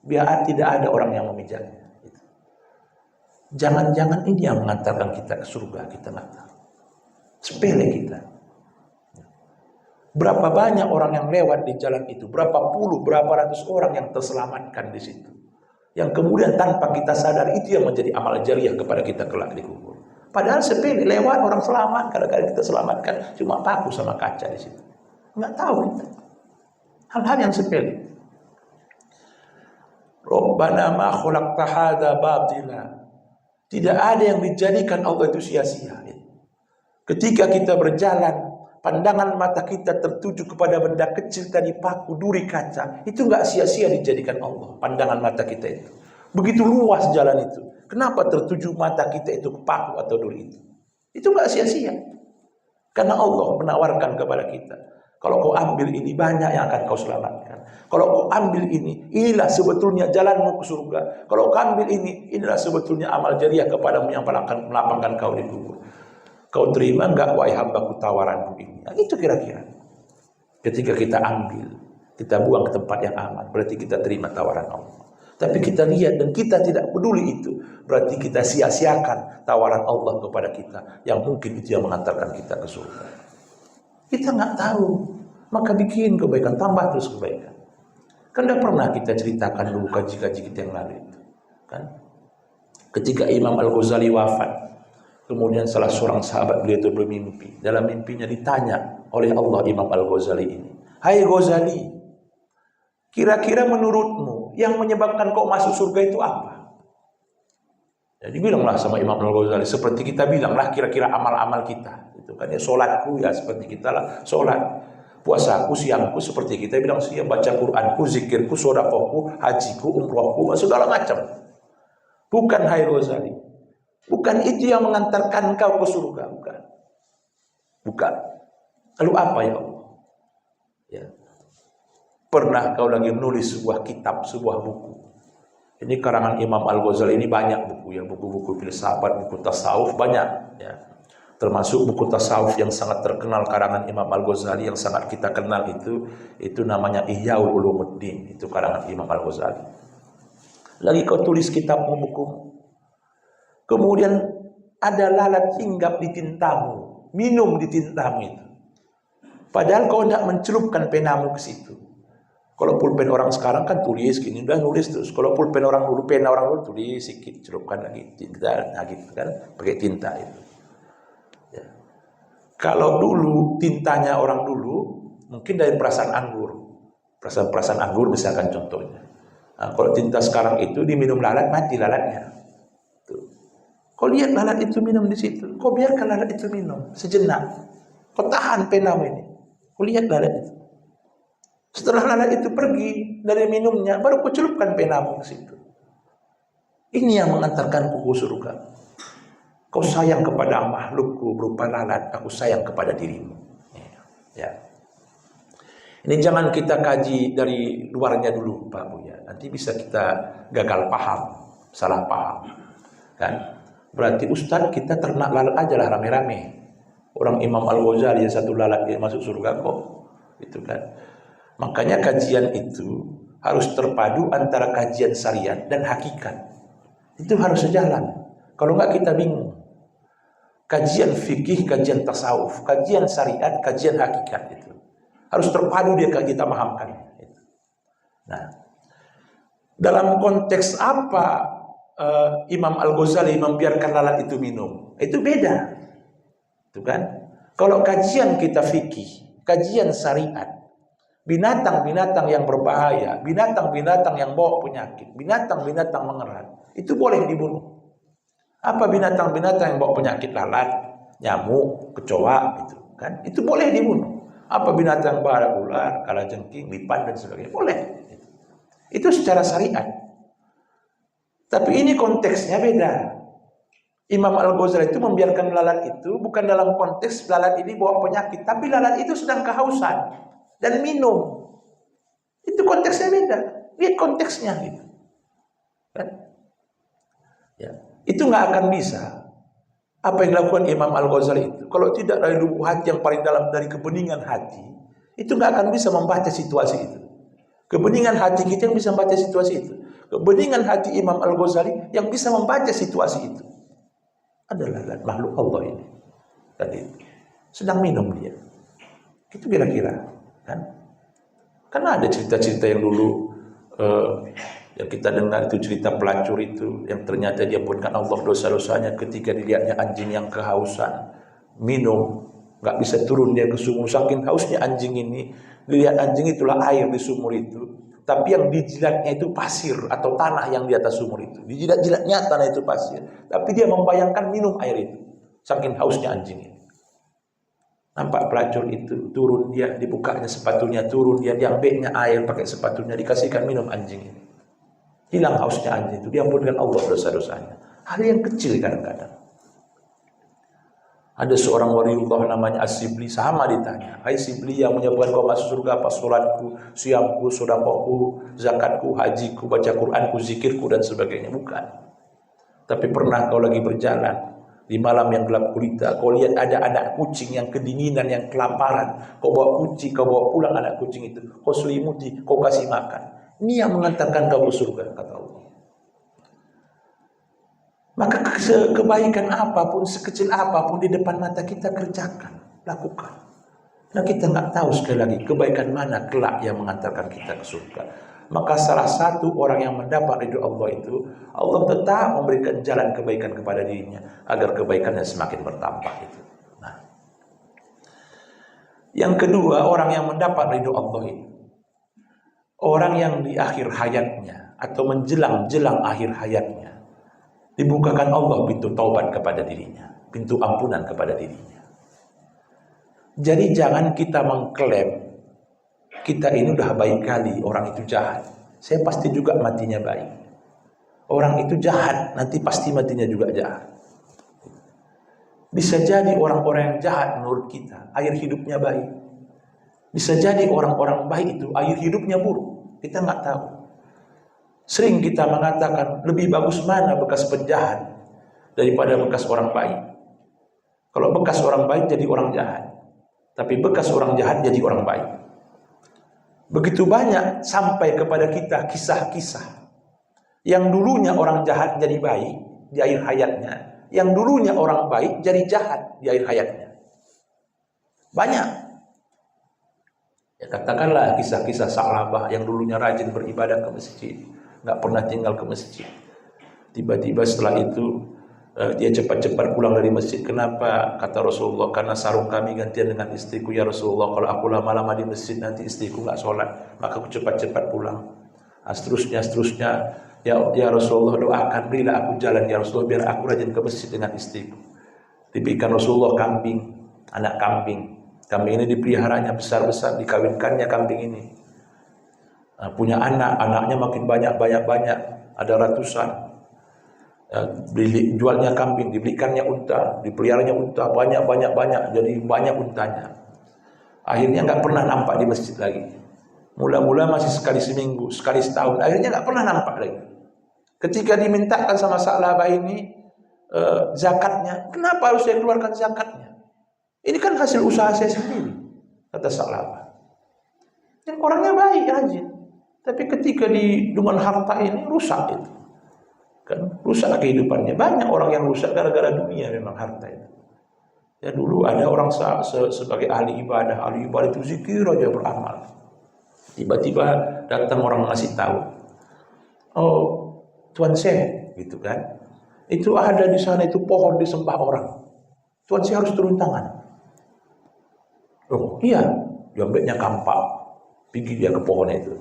biar tidak ada orang yang memijatnya. Jangan-jangan ini yang mengantarkan kita ke surga, kita nggak tahu. Sepele kita. Berapa banyak orang yang lewat di jalan itu, berapa puluh, berapa ratus orang yang terselamatkan di situ. Yang kemudian tanpa kita sadar itu yang menjadi amal jariah kepada kita kelak di kubur. Padahal sepele, lewat orang selamat, kadang-kadang kita selamatkan cuma paku sama kaca di situ. Enggak tahu kita. Hal-hal yang sepele. Rabbana ma khalaqta hadza batila. Tidak ada yang dijadikan Allah itu sia-sia. Ketika kita berjalan, pandangan mata kita tertuju kepada benda kecil tadi, paku, duri, kaca, itu enggak sia-sia dijadikan Allah. Pandangan mata kita itu begitu luas jalan itu. Kenapa tertuju mata kita itu ke paku atau duri itu? Itu enggak sia-sia. Karena Allah menawarkan kepada kita, kalau kau ambil ini banyak yang akan kau selamatkan. Kalau kau ambil ini, inilah sebetulnya jalanmu ke surga. Kalau kau ambil ini, inilah sebetulnya amal jariah kepadamu yang akan melapangkan kau di kubur. Kau terima enggak wahai hambaku tawaranku ini? Nah, itu kira-kira. Ketika kita ambil, kita buang ke tempat yang aman, berarti kita terima tawaran Allah. Tapi kita lihat dan kita tidak peduli itu, berarti kita sia-siakan tawaran Allah kepada kita, yang mungkin itu yang mengantarkan kita ke surga. Kita nggak tahu, maka bikin kebaikan, tambah terus kebaikan. Kan udah pernah kita ceritakan dulu kaji-kaji kita yang lalu itu, kan? Ketika Imam Al-Ghazali wafat, kemudian salah seorang sahabat beliau itu bermimpi. Dalam mimpinya ditanya oleh Allah Imam Al-Ghazali ini, "Hai Ghazali, kira-kira menurutmu yang menyebabkan kau masuk surga itu apa?" Jadi bilanglah sama Imam Al-Ghazali, seperti kita bilanglah kira-kira amal-amal kita. Itu kan ya, sholatku ya seperti kita lah, sholat. Puasaku, siangku seperti kita bilang siang, baca Quranku, zikirku, sedekahku, hajiku, umrohku, segala macam. Bukan, hai Ghazali. Bukan itu yang mengantarkan kau ke surga, bukan. Bukan. Lalu apa ya Allah? Ya. Pernah kau lagi menulis sebuah kitab, sebuah buku. Ini karangan Imam Al-Ghazali, ini banyak buku ya, buku-buku filsafat, buku tasawuf banyak ya. Termasuk buku tasawuf yang sangat terkenal karangan Imam Al-Ghazali yang sangat kita kenal itu namanya Ihya Ulumuddin, itu karangan Imam Al-Ghazali. Lagi kau tulis kitabmu, bukumu. Kemudian ada lalat hinggap di tintamu, minum di tintamu itu. Padahal kau tidak mencelupkan penamu ke situ. Kalau pulpen orang sekarang kan tulis gini, udah nulis terus. Kalau pulpen orang dulu, pena orang dulu tulis sedikit, celupkan lagi tinta, nah gitu kan, pakai tinta itu. Ya. Kalau dulu tintanya orang dulu, mungkin dari perasan anggur, perasan anggur misalkan contohnya. Nah, kalau tinta sekarang itu diminum lalat, mati lalatnya. Kau lihat lalat itu minum di situ, kau biarkan lalat itu minum sejenak. Kau tahan penamu ini, kau lihat lalat itu. Setelah lalat itu pergi dari minumnya, baru kau celupkan penamu ke situ. Ini yang mengantarkanku ke surga. Kau sayang kepada makhlukku berupa lalat, aku sayang kepada dirimu. Ya. Ini jangan kita kaji dari luarnya dulu, Pak Buya. Nanti bisa kita gagal paham, salah paham, kan? Berarti ustaz kita ternak lalat aja lah rame-rame. Orang Imam Al-Ghazali satu lalat dia masuk surga kok. Itu kan. Makanya kajian itu harus terpadu antara kajian syariat dan hakikat. Itu harus sejalan. Kalau enggak kita bingung. Kajian fikih, kajian tasawuf, kajian syariat, kajian hakikat itu harus terpadu dia kita pahamkan. Nah, dalam konteks apa Imam Al-Ghazali membiarkan lalat itu minum? Itu beda. Itu kan? Kalau kajian kita fikih, kajian syariat, binatang-binatang yang berbahaya, binatang-binatang yang bawa penyakit, binatang-binatang mengerat, itu boleh dibunuh. Apa binatang-binatang yang bawa penyakit? Lalat, nyamuk, kecoa, itu kan? Itu boleh dibunuh. Apa binatang bahaya? Ular, kalajengking, lipan dan sebagainya, boleh. Itu secara syariat. Tapi ini konteksnya beda. Imam Al-Ghazali itu membiarkan lalat itu bukan dalam konteks lalat ini bawa penyakit, tapi lalat itu sedang kehausan dan minum. Itu konteksnya beda. Lihat konteksnya gitu. Kan? Ya, itu nggak akan bisa. Apa yang dilakukan Imam Al-Ghazali itu, kalau tidak dari lubuk hati yang paling dalam dari kebeningan hati, itu nggak akan bisa membaca situasi itu. Kebeningan hati kita yang bisa membaca situasi itu. Kebeningan hati Imam Al-Ghazali yang bisa membaca situasi itu adalah makhluk Allah ini. Tadi sedang minum dia. Itu kira-kira kan? Karena ada cerita-cerita yang dulu yang kita dengar itu cerita pelacur itu yang ternyata dia punkan Allah dosa-dosanya ketika dilihatnya anjing yang kehausan minum, nggak bisa turun dia ke sumur saking hausnya anjing ini. Dilihat anjing itulah air di sumur itu. Tapi yang dijilatnya itu pasir atau tanah yang di atas sumur itu. Dijilat-jilatnya tanah itu pasir. Tapi dia membayangkan minum air itu. Saking hausnya anjing ini. Nampak pelacur itu turun dia, dibukanya sepatunya turun dia, diambilnya air pakai sepatunya, dikasihkan minum anjing ini. Hilang hausnya anjing itu, diampunkan Allah dosa-dosanya. Hal yang kecil kadang-kadang. Ada seorang waliullah namanya As-Sibli, sama ditanya, hai Sibli, yang menyebabkan kau masuk surga apa? Salatku, siamku, sedekahku, zakatku, hajiku, baca Quranku, zikirku dan sebagainya. Bukan. Tapi pernah kau lagi berjalan di malam yang gelap gulita, kau lihat ada anak kucing yang kedinginan, yang kelaparan, kau bawa kucing, kau bawa pulang anak kucing itu, kau selimuti, kau kasih makan. Ini yang mengantarkan kau ke surga, kata Allah. Maka kebaikan apapun, sekecil apapun di depan mata kita kerjakan, lakukan. Nah kita nggak tahu sekali lagi kebaikan mana kelak yang mengantarkan kita ke surga. Maka salah satu orang yang mendapat ridho Allah itu, Allah tetap memberikan jalan kebaikan kepada dirinya agar kebaikannya semakin bertambah itu. Nah, yang kedua, orang yang mendapat ridho Allah itu, orang yang di akhir hayatnya atau menjelang akhir hayatnya dibukakan Allah pintu taubat kepada dirinya, pintu ampunan kepada dirinya. Jadi jangan kita mengklaim kita ini udah baik kali, orang itu jahat, saya pasti juga matinya baik. Orang itu jahat, nanti pasti matinya juga jahat. Bisa jadi orang-orang yang jahat menurut kita akhir hidupnya baik. Bisa jadi orang-orang baik itu akhir hidupnya buruk. Kita nggak tahu. Sering kita mengatakan lebih bagus mana bekas penjahat daripada bekas orang baik. Kalau bekas orang baik jadi orang jahat, tapi bekas orang jahat jadi orang baik. Begitu banyak sampai kepada kita kisah-kisah yang dulunya orang jahat jadi baik di akhir hayatnya, yang dulunya orang baik jadi jahat di akhir hayatnya. Banyak. Ya katakanlah kisah-kisah sahabat yang dulunya rajin beribadah ke masjid, nggak pernah tinggal ke masjid. Tiba-tiba setelah itu dia cepat-cepat pulang dari masjid. Kenapa? Kata Rasulullah, karena sarung kami gantian dengan istriku. Ya Rasulullah, kalau aku lama-lama di masjid nanti istriku nggak sholat, maka aku cepat-cepat pulang. Seterusnya ya Rasulullah, doakan berilah aku jalan ya Rasulullah biar aku rajin ke masjid dengan istriku. Diberikan Rasulullah kambing, anak kambing. Kambing ini dipeliharanya besar-besar, dikawinkannya kambing ini. Punya anaknya makin banyak, ada ratusan. Jualnya kambing, dibelikannya unta, dipeliharanya unta, banyak, jadi banyak untanya. Akhirnya nggak pernah nampak di masjid lagi. Mula-mula masih sekali seminggu, sekali setahun, akhirnya nggak pernah nampak lagi. Ketika dimintakan sama sahabat ini, zakatnya. Kenapa harus saya keluarkan zakatnya? Ini kan hasil usaha saya sendiri, kata Sa'labah. Dan orangnya baik, rajin. Tapi ketika dengan harta ini rusak itu. Kan rusak kehidupannya. Banyak orang yang rusak gara-gara dunia memang harta itu. Ya dulu ada orang sebagai ahli ibadah itu zikir aja beramal. Tiba-tiba datang orang ngasih tahu, oh Tuan Syekh, gitu kan? Itu ada di sana itu pohon disembah orang. Tuan Syekh harus turun tangan. Oh iya, diambilnya kampak, pergi dia ke pohon itu.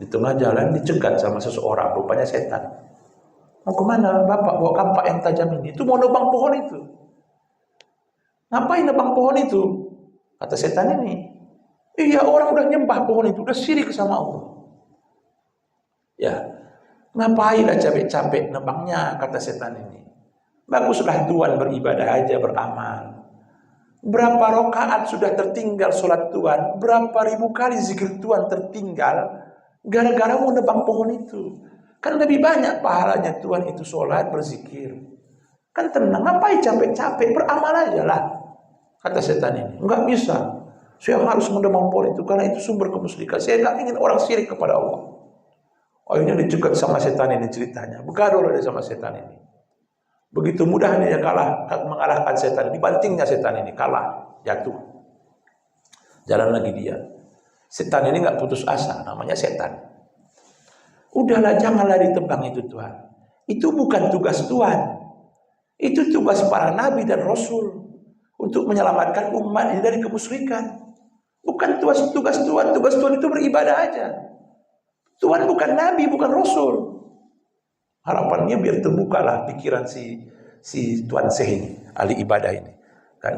Di tengah jalan dicegat sama seseorang, rupanya setan. Mau kemana Bapak bawa kampak yang tajam ini? Itu mau nebang pohon itu. Ngapain nebang pohon itu? Kata setan ini. Iya, orang udah nyembah pohon itu, udah syirik sama Allah. Ya, ngapain lah capek-capek nebangnya, kata setan ini. Baguslah Tuhan beribadah aja, beramal. Berapa rakaat sudah tertinggal sholat Tuhan, berapa ribu kali zikir Tuhan tertinggal, gara-gara mau nebang pohon itu. Kan lebih banyak pahalanya Tuhan itu sholat, berzikir. Kan tenang, ngapain capek-capek, beramal aja lah. Kata setan ini, enggak bisa. Saya harus menebang pohon itu karena itu sumber kemusyrikan. Saya enggak ingin orang syirik kepada Allah. Akhirnya dicegat sama setan ini ceritanya. Begaduh dia sama setan ini. Begitu mudahnya dia mengalahkan setan. Dibantingnya setan ini, kalah, jatuh. Jalan lagi dia. Setan ini enggak putus asa, namanya setan. Udahlah, janganlah ditebang itu Tuhan. Itu bukan tugas Tuhan. Itu tugas para nabi dan rasul untuk menyelamatkan umat ini dari kemusyrikan. Bukan tugas Tuhan. Tugas Tuhan itu beribadah aja. Tuhan bukan nabi, bukan rasul. Harapannya biar terbukalah pikiran si Tuan Syekh ini, ahli ibadah ini, kan?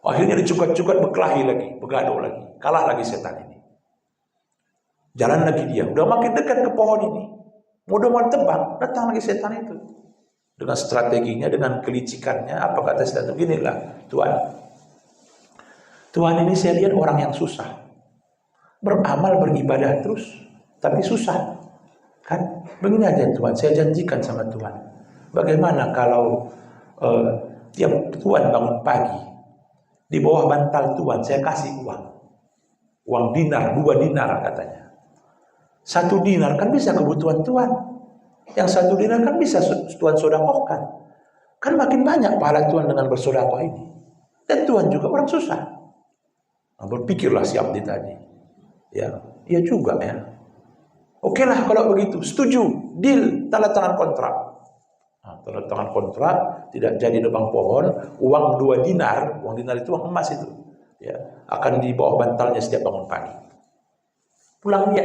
Akhirnya dicukat-cukat, berkelahi lagi, begaduh lagi, kalah lagi setan ini. Jalan lagi dia, udah makin dekat ke pohon ini, mau tebang, datang lagi setan itu. Dengan strateginya, dengan kelicikannya, apa kata setan itu? Ginilah, Tuhan ini saya lihat orang yang susah. Beramal, beribadah terus, tapi susah. Kan? Begini aja Tuhan, saya janjikan sama Tuhan. Bagaimana kalau tiap Tuhan bangun pagi, di bawah bantal Tuhan saya kasih uang. Uang dinar, 2 dinar katanya. 1 dinar kan bisa kebutuhan Tuhan. Yang 1 dinar kan bisa Tuhan sedekahkan. Kan makin banyak pahala Tuhan dengan bersedekah ini. Dan Tuhan juga orang susah. Nah, berpikirlah si abdi tadi. Ya, iya juga ya. Oke lah kalau begitu, setuju, deal, tanda tangan kontrak. Nah, tanda tangan kontrak, tidak jadi nebang pohon, uang 2 dinar, uang dinar itu uang emas itu. Ya, akan di bawah bantalnya setiap bangun pagi. Pulang dia.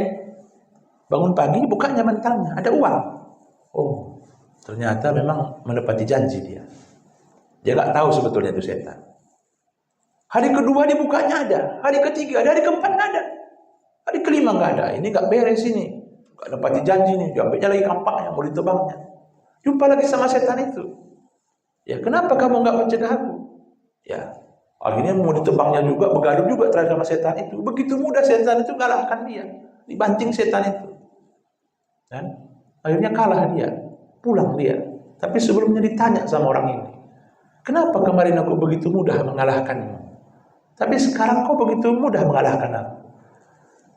Bangun pagi bukanya bantalnya, ada uang. Oh, ternyata memang menepati janji dia. Dia nggak tahu sebetulnya itu setan. Hari kedua dibukanya ada, hari ketiga ada, hari keempat nggak ada, hari kelima nggak ada. Ini nggak beres ini, nggak nepati janji nih. Diambilnya lagi kampaknya, mau ditebangnya. Jumpa lagi sama setan itu. Ya kenapa kamu nggak mencegah aku? Ya akhirnya mau ditebangnya juga, begaduh juga terhadap sama setan itu. Begitu mudah setan itu kalahkan dia, dibanting setan itu. Dan akhirnya kalah dia, pulang dia. Tapi sebelumnya ditanya sama orang ini, kenapa kemarin aku begitu mudah mengalahkanmu? Tapi sekarang kau begitu mudah mengalahkan aku.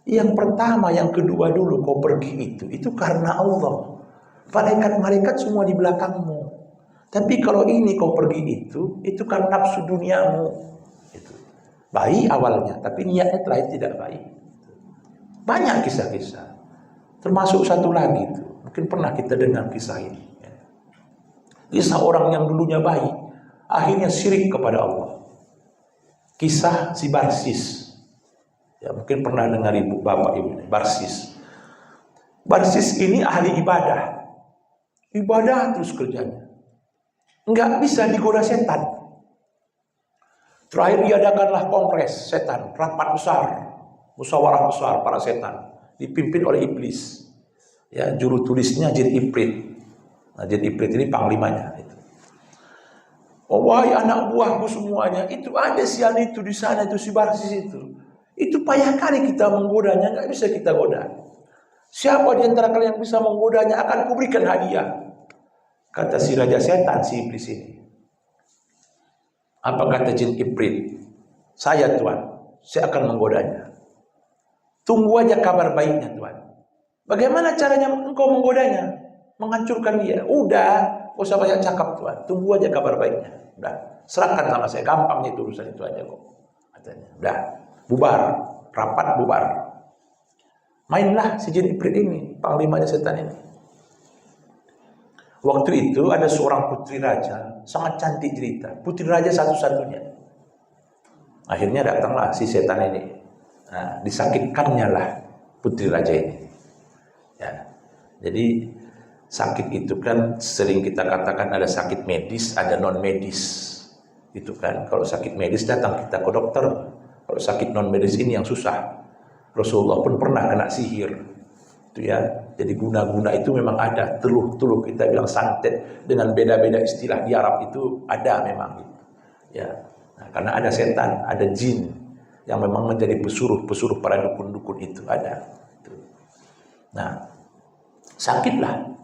Yang pertama, yang kedua dulu kau pergi itu karena Allah. Malaikat-malaikat semua di belakangmu. Tapi kalau ini kau pergi itu karena nafsu duniamu. Itu. Baik awalnya, tapi niatnya terakhir tidak baik. Banyak kisah-kisah. Termasuk satu lagi itu, mungkin pernah kita dengar kisah ini. Kisah orang yang dulunya baik, akhirnya syirik kepada Allah. Kisah si Barsis. Ya, mungkin pernah dengar ibu bapak ibu ini, Barsis. Barsis ini ahli ibadah. Ibadah terus kerjanya. Enggak bisa digoda setan. Terakhir diadakanlah kongres setan, rapat besar, musyawarah besar para setan. Dipimpin oleh iblis. Ya, juru tulisnya Jin Ifrit. Nah, Jin Ifrit ini panglimanya itu. Oh, wahai anak buahku semuanya, itu ada sial itu di sana, itu si Barsis itu. Itu payah kali kita menggodanya, nggak bisa kita goda. Siapa di antara kalian yang bisa menggodanya akan kuberikan hadiah. Kata si raja setan, si iblis ini. Apa kata jin Ifrit? Saya Tuan, saya akan menggodanya. Tunggu aja kabar baiknya Tuan. Bagaimana caranya engkau menggodanya? Menghancurkan dia. Udah, gak usah banyak cakap Tuan. Tunggu aja kabar baiknya. Udah, serahkan sama saya. Gampang itu urusan itu aja kok. Katanya. Udah, bubar. Rapat bubar. Mainlah si jin Ifrit ini, panglimanya setan ini. Waktu itu ada seorang putri raja, sangat cantik jelita. Putri raja satu-satunya. Akhirnya datanglah si setan ini. Nah, disakitkannya lah putri raja ini. Ya. Jadi sakit itu kan sering kita katakan ada sakit medis, ada non medis. Itu kan. Kalau sakit medis datang kita ke dokter. Kalau sakit non medis ini yang susah. Rasulullah pun pernah kena sihir. Itu ya. Jadi guna-guna itu memang ada. Teluh-teluh kita bilang santet dengan beda-beda istilah di Arab itu ada memang gitu. Ya. Nah, karena ada setan, ada jin yang memang menjadi pesuruh-pesuruh para dukun-dukun itu ada. Nah, sakitlah.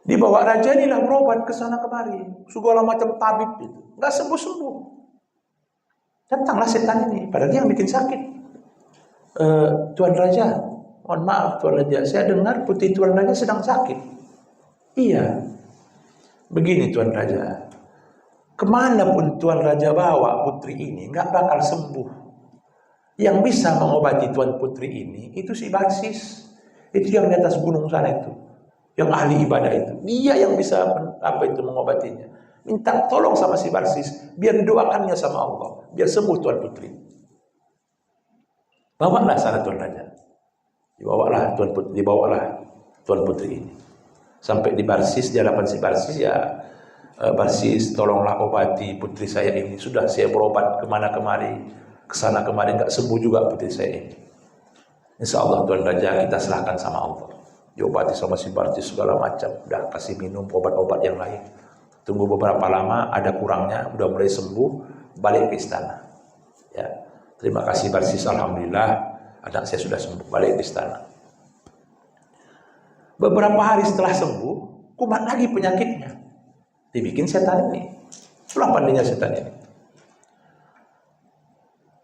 Dibawa raja inilah berobat ke sana kemari, segala macam tabib itu, nggak sembuh-sembuh. Datanglah setan ini, padahal dia yang bikin sakit. Tuan Raja, mohon maaf Tuan Raja, saya dengar putri Tuan Raja sedang sakit. Iya, begini Tuan Raja. Kemanapun Tuan Raja bawa putri ini nggak bakal sembuh. Yang bisa mengobati Tuan Putri ini itu si Barsis. Itu yang di atas gunung sana itu, yang ahli ibadah itu. Dia yang bisa mengobatinya. Minta tolong sama si Barsis, biar doakannya sama Allah, biar sembuh Tuan Putri. Bawalah sana Tuan Raja. Dibawalah Tuan Putri ini. Sampai di Barsis, di hadapan si Barsis ya. Barsis, tolonglah obati putri saya ini. Sudah saya berobat kemana kemari, kesana kemari nggak sembuh juga putri saya ini. Insya Allah Tuan Raja kita serahkan sama Allah. Diobati sama si Barsis segala macam. Udah kasih minum obat-obat yang lain. Tunggu beberapa lama ada kurangnya, udah mulai sembuh, balik ke istana. Ya, terima kasih Barsis, alhamdulillah anak saya sudah sembuh, balik ke istana. Beberapa hari setelah sembuh, kumat lagi penyakitnya. Dibikin setan ini. Itulah pandainya setan ini.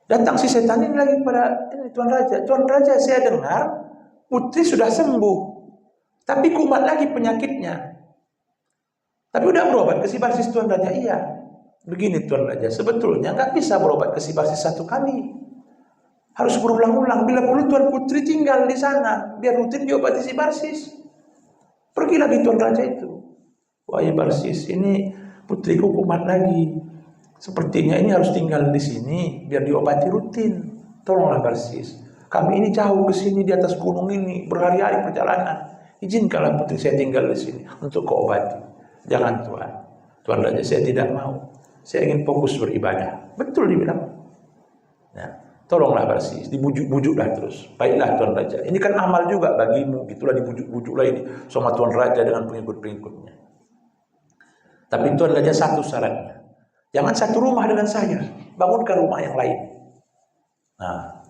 Datang si setan ini lagi kepada Tuan Raja. Tuan Raja, saya dengar putri sudah sembuh, tapi kumat lagi penyakitnya. Tapi udah berobat ke si Barsis Tuan Raja. Iya. Begini Tuan Raja, sebetulnya nggak bisa berobat ke si Barsis satu kali. Harus berulang-ulang. Bila perlu Tuan Putri tinggal di sana, biar rutin diobati si Barsis. Pergi lagi Tuan Raja itu. Wahai Barsis, ini putriku kumat lagi. Sepertinya ini harus tinggal di sini biar diobati rutin. Tolonglah Barsis. Kami ini jauh ke sini di atas gunung ini, berhari-hari perjalanan. Izinkanlah putri saya tinggal di sini untuk diobati. Jangan Tuan. Tuan Raja, saya tidak mau. Saya ingin fokus beribadah. Betul dibilang. Nah, tolonglah Barsis, dibujuk-bujuklah terus. Baiklah Tuan Raja. Ini kan amal juga bagimu. Itulah dibujuk-bujuklah ini sama Tuan Raja dengan pengikut-pengikutnya. Tapi Tuan Raja satu syaratnya. Jangan satu rumah dengan saya. Bangunkan rumah yang lain. Nah,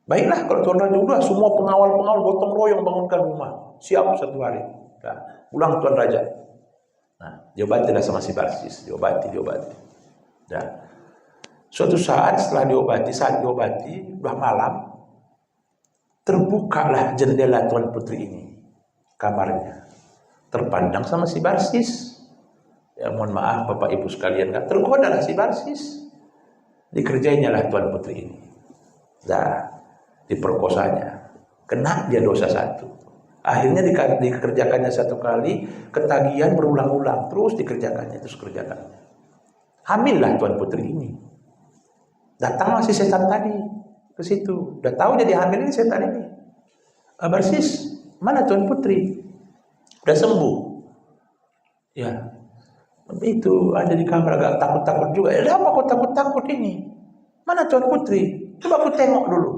baiklah kalau Tuan Raja udah semua pengawal-pengawal gotong royong bangunkan rumah. Siap satu hari. Nah, pulang Tuan Raja. Nah, diobatilah sama si Barsis. Diobati. Nah, suatu saat setelah diobati, udah malam, terbukalah jendela Tuan Putri ini. Kamarnya. Terpandang sama si Barsis. Ya mohon maaf Bapak Ibu sekalian, kan tergoda si Barsis. Dikerjainya lah Tuan Putri ini. Dah diperkosanya. Kena dia dosa satu. Akhirnya dikerjakannya satu kali, ketagihan berulang-ulang, terus dikerjakannya. Hamillah Tuan Putri ini. Datanglah si setan tadi ke situ. Udah tahu jadi hamil ini setan ini. Barsis, mana Tuan Putri? Udah sembuh. Ya. Itu ada di kamar agak takut-takut juga. Ya apa kok takut-takut ini? Mana Tuan Putri? Coba aku tengok dulu.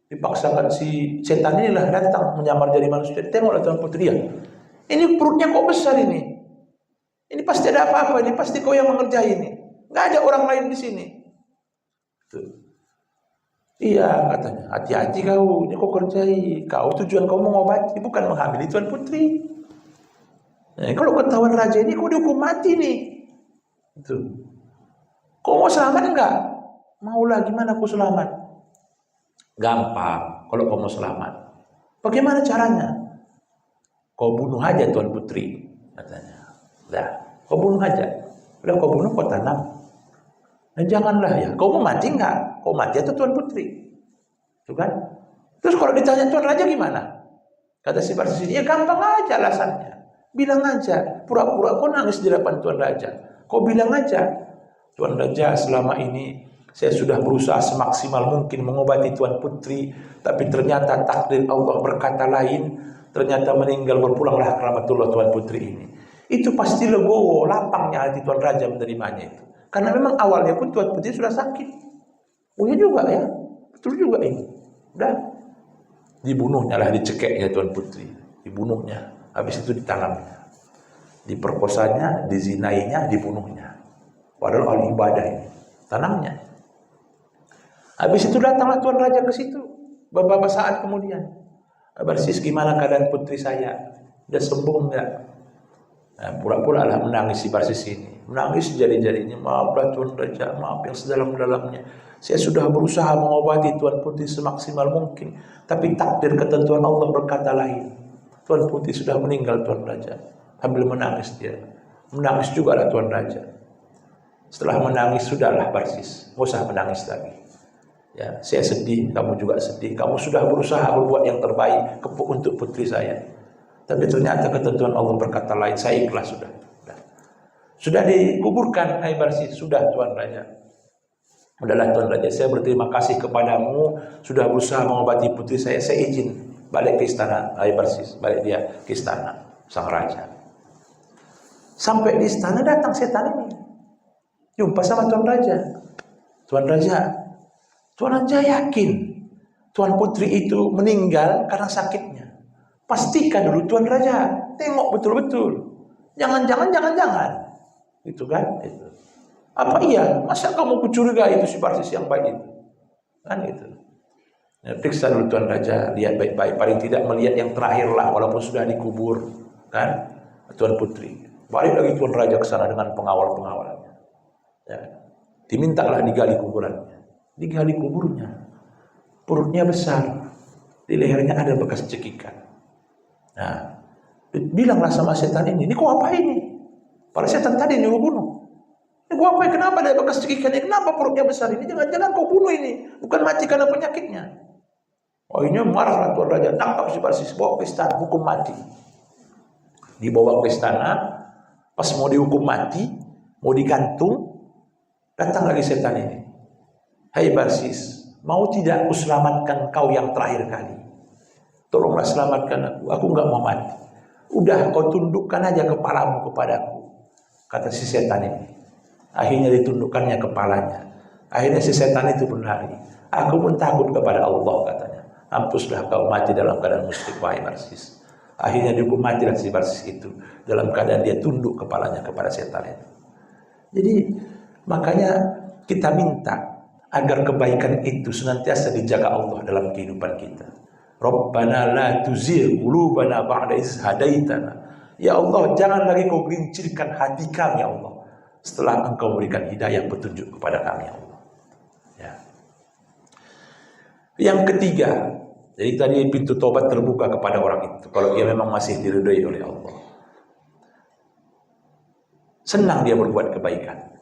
Dipaksakan si setan inilah datang menyamar jadi manusia. Tengoklah Tuan Putri ya. Ini perutnya kok besar ini. Ini pasti ada apa-apa. Ini pasti kau yang mengerjai ini. Nggak ada orang lain di sini. Tuh. Iya katanya. Hati-hati kau. Ini kau kerjai. Kau tujuan kau mengobati bukan menghamili Tuan Putri. Kalau ketahuan raja ini kok dihukum mati nih. Itu. Kok mau selamat enggak? Maulah, gimana aku selamat? Gampang kalau kau mau selamat. Bagaimana caranya? Kau bunuh aja Tuan Putri, katanya. Dah, kau bunuh aja. Udah kau bunuh, kau tanam. Dan janganlah ya, kau mau mati enggak? Kau mati atau Tuan Putri? Itu kan? Terus kalau ditanya Tuan Raja gimana? Kata si Barsis ini, ya gampang aja alasannya. Bilang aja, pura-pura kau nangis di depan Tuan Raja. Kau bilang aja, Tuan Raja, selama ini saya sudah berusaha semaksimal mungkin mengobati Tuan Putri, tapi ternyata takdir Allah berkata lain. Ternyata meninggal, berpulanglah ke rahmatullah Tuan Putri ini. Itu pasti legowo, lapangnya hati Tuan Raja menerimanya itu. Karena memang awalnya pun Tuan Putri sudah sakit. Oh iya juga ya, betul juga ini. Udah, dibunuhnya lah, dicekeknya Tuan Putri, dibunuhnya. Habis itu ditanamnya, diperkosanya, dizinainya, dibunuhnya. Padahal ahli ibadah ini, tanamnya. Habis itu datanglah Tuan Raja ke situ. Beberapa saat kemudian, Barsis, gimana keadaan putri saya? Udah sembuh enggak? Nah, pura-pura lah menangis si Barsis ini. Menangis jari-jarinya. Maaflah Tuan Raja, maaf yang sedalam-dalamnya. Saya sudah berusaha mengobati Tuan Putri semaksimal mungkin, tapi takdir ketentuan Allah berkata lain. Tuan Putri sudah meninggal Tuan Raja. Sambil menangis dia. Menangis juga lah Tuan Raja. Setelah menangis, sudahlah Barsis, nggak usah menangis lagi. Ya, saya sedih, kamu juga sedih. Kamu sudah berusaha berbuat yang terbaik untuk putri saya. Tapi ternyata ketentuan Allah berkata lain. Saya ikhlas sudah. Sudah dikuburkan, hai Barsis. Sudah Tuan Raja. Udahlah Tuan Raja, saya berterima kasih kepadamu. Sudah berusaha mengobati putri saya. Saya izin balik ke istana, hai Barsis. Balik dia ke istana, sang raja. Sampai di istana datang setan ini. Jumpa sama Tuan Raja. Tuan Raja yakin Tuan Putri itu meninggal karena sakitnya. Pastikan dulu Tuan Raja, tengok betul-betul. Jangan. Itu kan? Itu. Apa iya? Masa kamu kucurigai itu si Barsis yang baik itu? Kan itu. Ya, periksa dulu Tuan Raja, lihat baik-baik. Paling tidak melihat yang terakhir lah, walaupun sudah dikubur, kan? Tuan Putri. Balik lagi Tuan Raja ke sana dengan pengawal-pengawalnya. Ya. Dimintalah digali kuburannya. Digali kuburnya, perutnya besar, di lehernya ada bekas cekikan. Nah, bilanglah sama setan ini kok apa ini? Para setan tadi nyuruh bunuh. Ini kok apa? Kenapa ada bekas cekikan ini? Kenapa perutnya besar ini? Jangan-jangan kau bunuh ini, bukan mati karena penyakitnya. Oh ini marah Tuan Raja, tangkap si Barsis, bawa ke istana, hukum mati. Dibawa ke istana, pas mau dihukum mati, mau digantung, datang lagi setan ini. Hai Barsis, mau tidak aku selamatkan kau yang terakhir kali? Tolonglah selamatkan aku nggak mau mati. Udah kau tundukkan aja kepalamu kepadaku, kata si setan ini. Akhirnya ditundukkannya kepalanya. Akhirnya si setan itu berlari. Aku pun takut kepada Allah, katanya. Hampuslah kau mati dalam keadaan musyrik, wahai Barsis. Akhirnya dihukum matilah si Barsis itu dalam keadaan dia tunduk kepalanya kepada setan itu. Jadi makanya kita minta agar kebaikan itu senantiasa dijaga Allah dalam kehidupan kita. Rabbana la tuzigh qulubana ba'da idh hadaitana. Ya Allah, jangan lagi kau gelincirkan hati kami ya Allah setelah Engkau berikan hidayah petunjuk kepada kami ya Allah. Ya. Yang ketiga, jadi tadi pintu tobat terbuka kepada orang itu kalau dia memang masih diridhai oleh Allah. Senang dia berbuat kebaikan.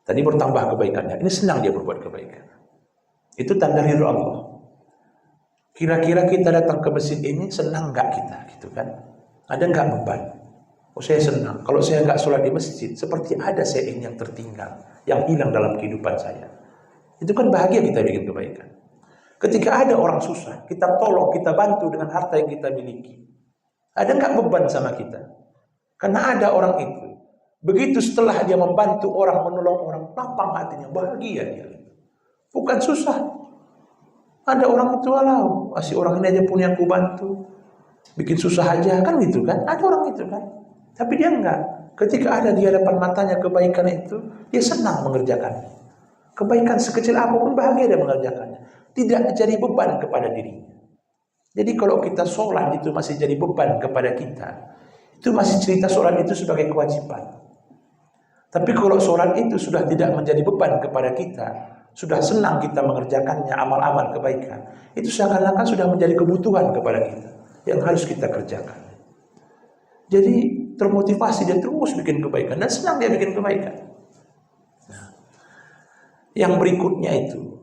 Tadi bertambah kebaikannya, ini senang dia berbuat kebaikan. Itu tanda ridho Allah. Kira-kira kita datang ke masjid ini senang enggak kita, gitu kan? Ada enggak beban? Oh saya senang. Kalau saya enggak sholat di masjid, seperti ada saya ini yang tertinggal, yang hilang dalam kehidupan saya. Itu kan bahagia kita bikin kebaikan. Ketika ada orang susah, kita tolong, kita bantu dengan harta yang kita miliki. Ada enggak beban sama kita? Karena ada orang itu. Begitu setelah dia membantu orang, menolong orang, lapang hatinya, bahagia dia. Bukan susah. Ada orang itu alau, masih orang ini aja pun yang ku bantu, bikin susah aja, kan gitu kan? Ada orang itu kan? Tapi dia enggak. Ketika ada di hadapan matanya kebaikan itu, dia senang mengerjakannya. Kebaikan sekecil apapun bahagia dia mengerjakannya. Tidak jadi beban kepada dirinya. Jadi kalau kita sholat itu masih jadi beban kepada kita, Itu masih cerita sholat itu sebagai kewajiban. Tapi kalau sholat itu sudah tidak menjadi beban kepada kita, sudah senang kita mengerjakannya, amal-amal kebaikan, itu seakan-akan sudah menjadi kebutuhan kepada kita yang harus kita kerjakan. Jadi termotivasi dia terus bikin kebaikan dan senang dia bikin kebaikan. Nah, yang berikutnya itu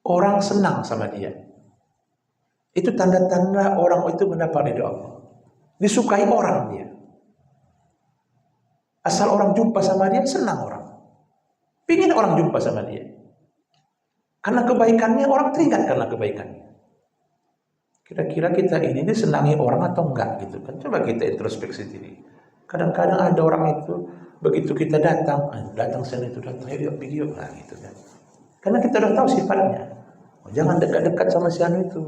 orang senang sama dia. Itu tanda-tanda orang itu mendapat ridha Allah. Disukai orang dia. Asal orang jumpa sama dia, senang orang. Pingin orang jumpa sama dia. Karena kebaikannya, orang teringat karena kebaikannya. Kira-kira kita ini disenangi orang atau enggak gitu kan? Coba kita introspeksi diri. Kadang-kadang ada orang itu, begitu kita datang sana itu datang, yuk video lah gitu kan. Karena kita udah tahu sifatnya. Jangan dekat-dekat sama si anu itu.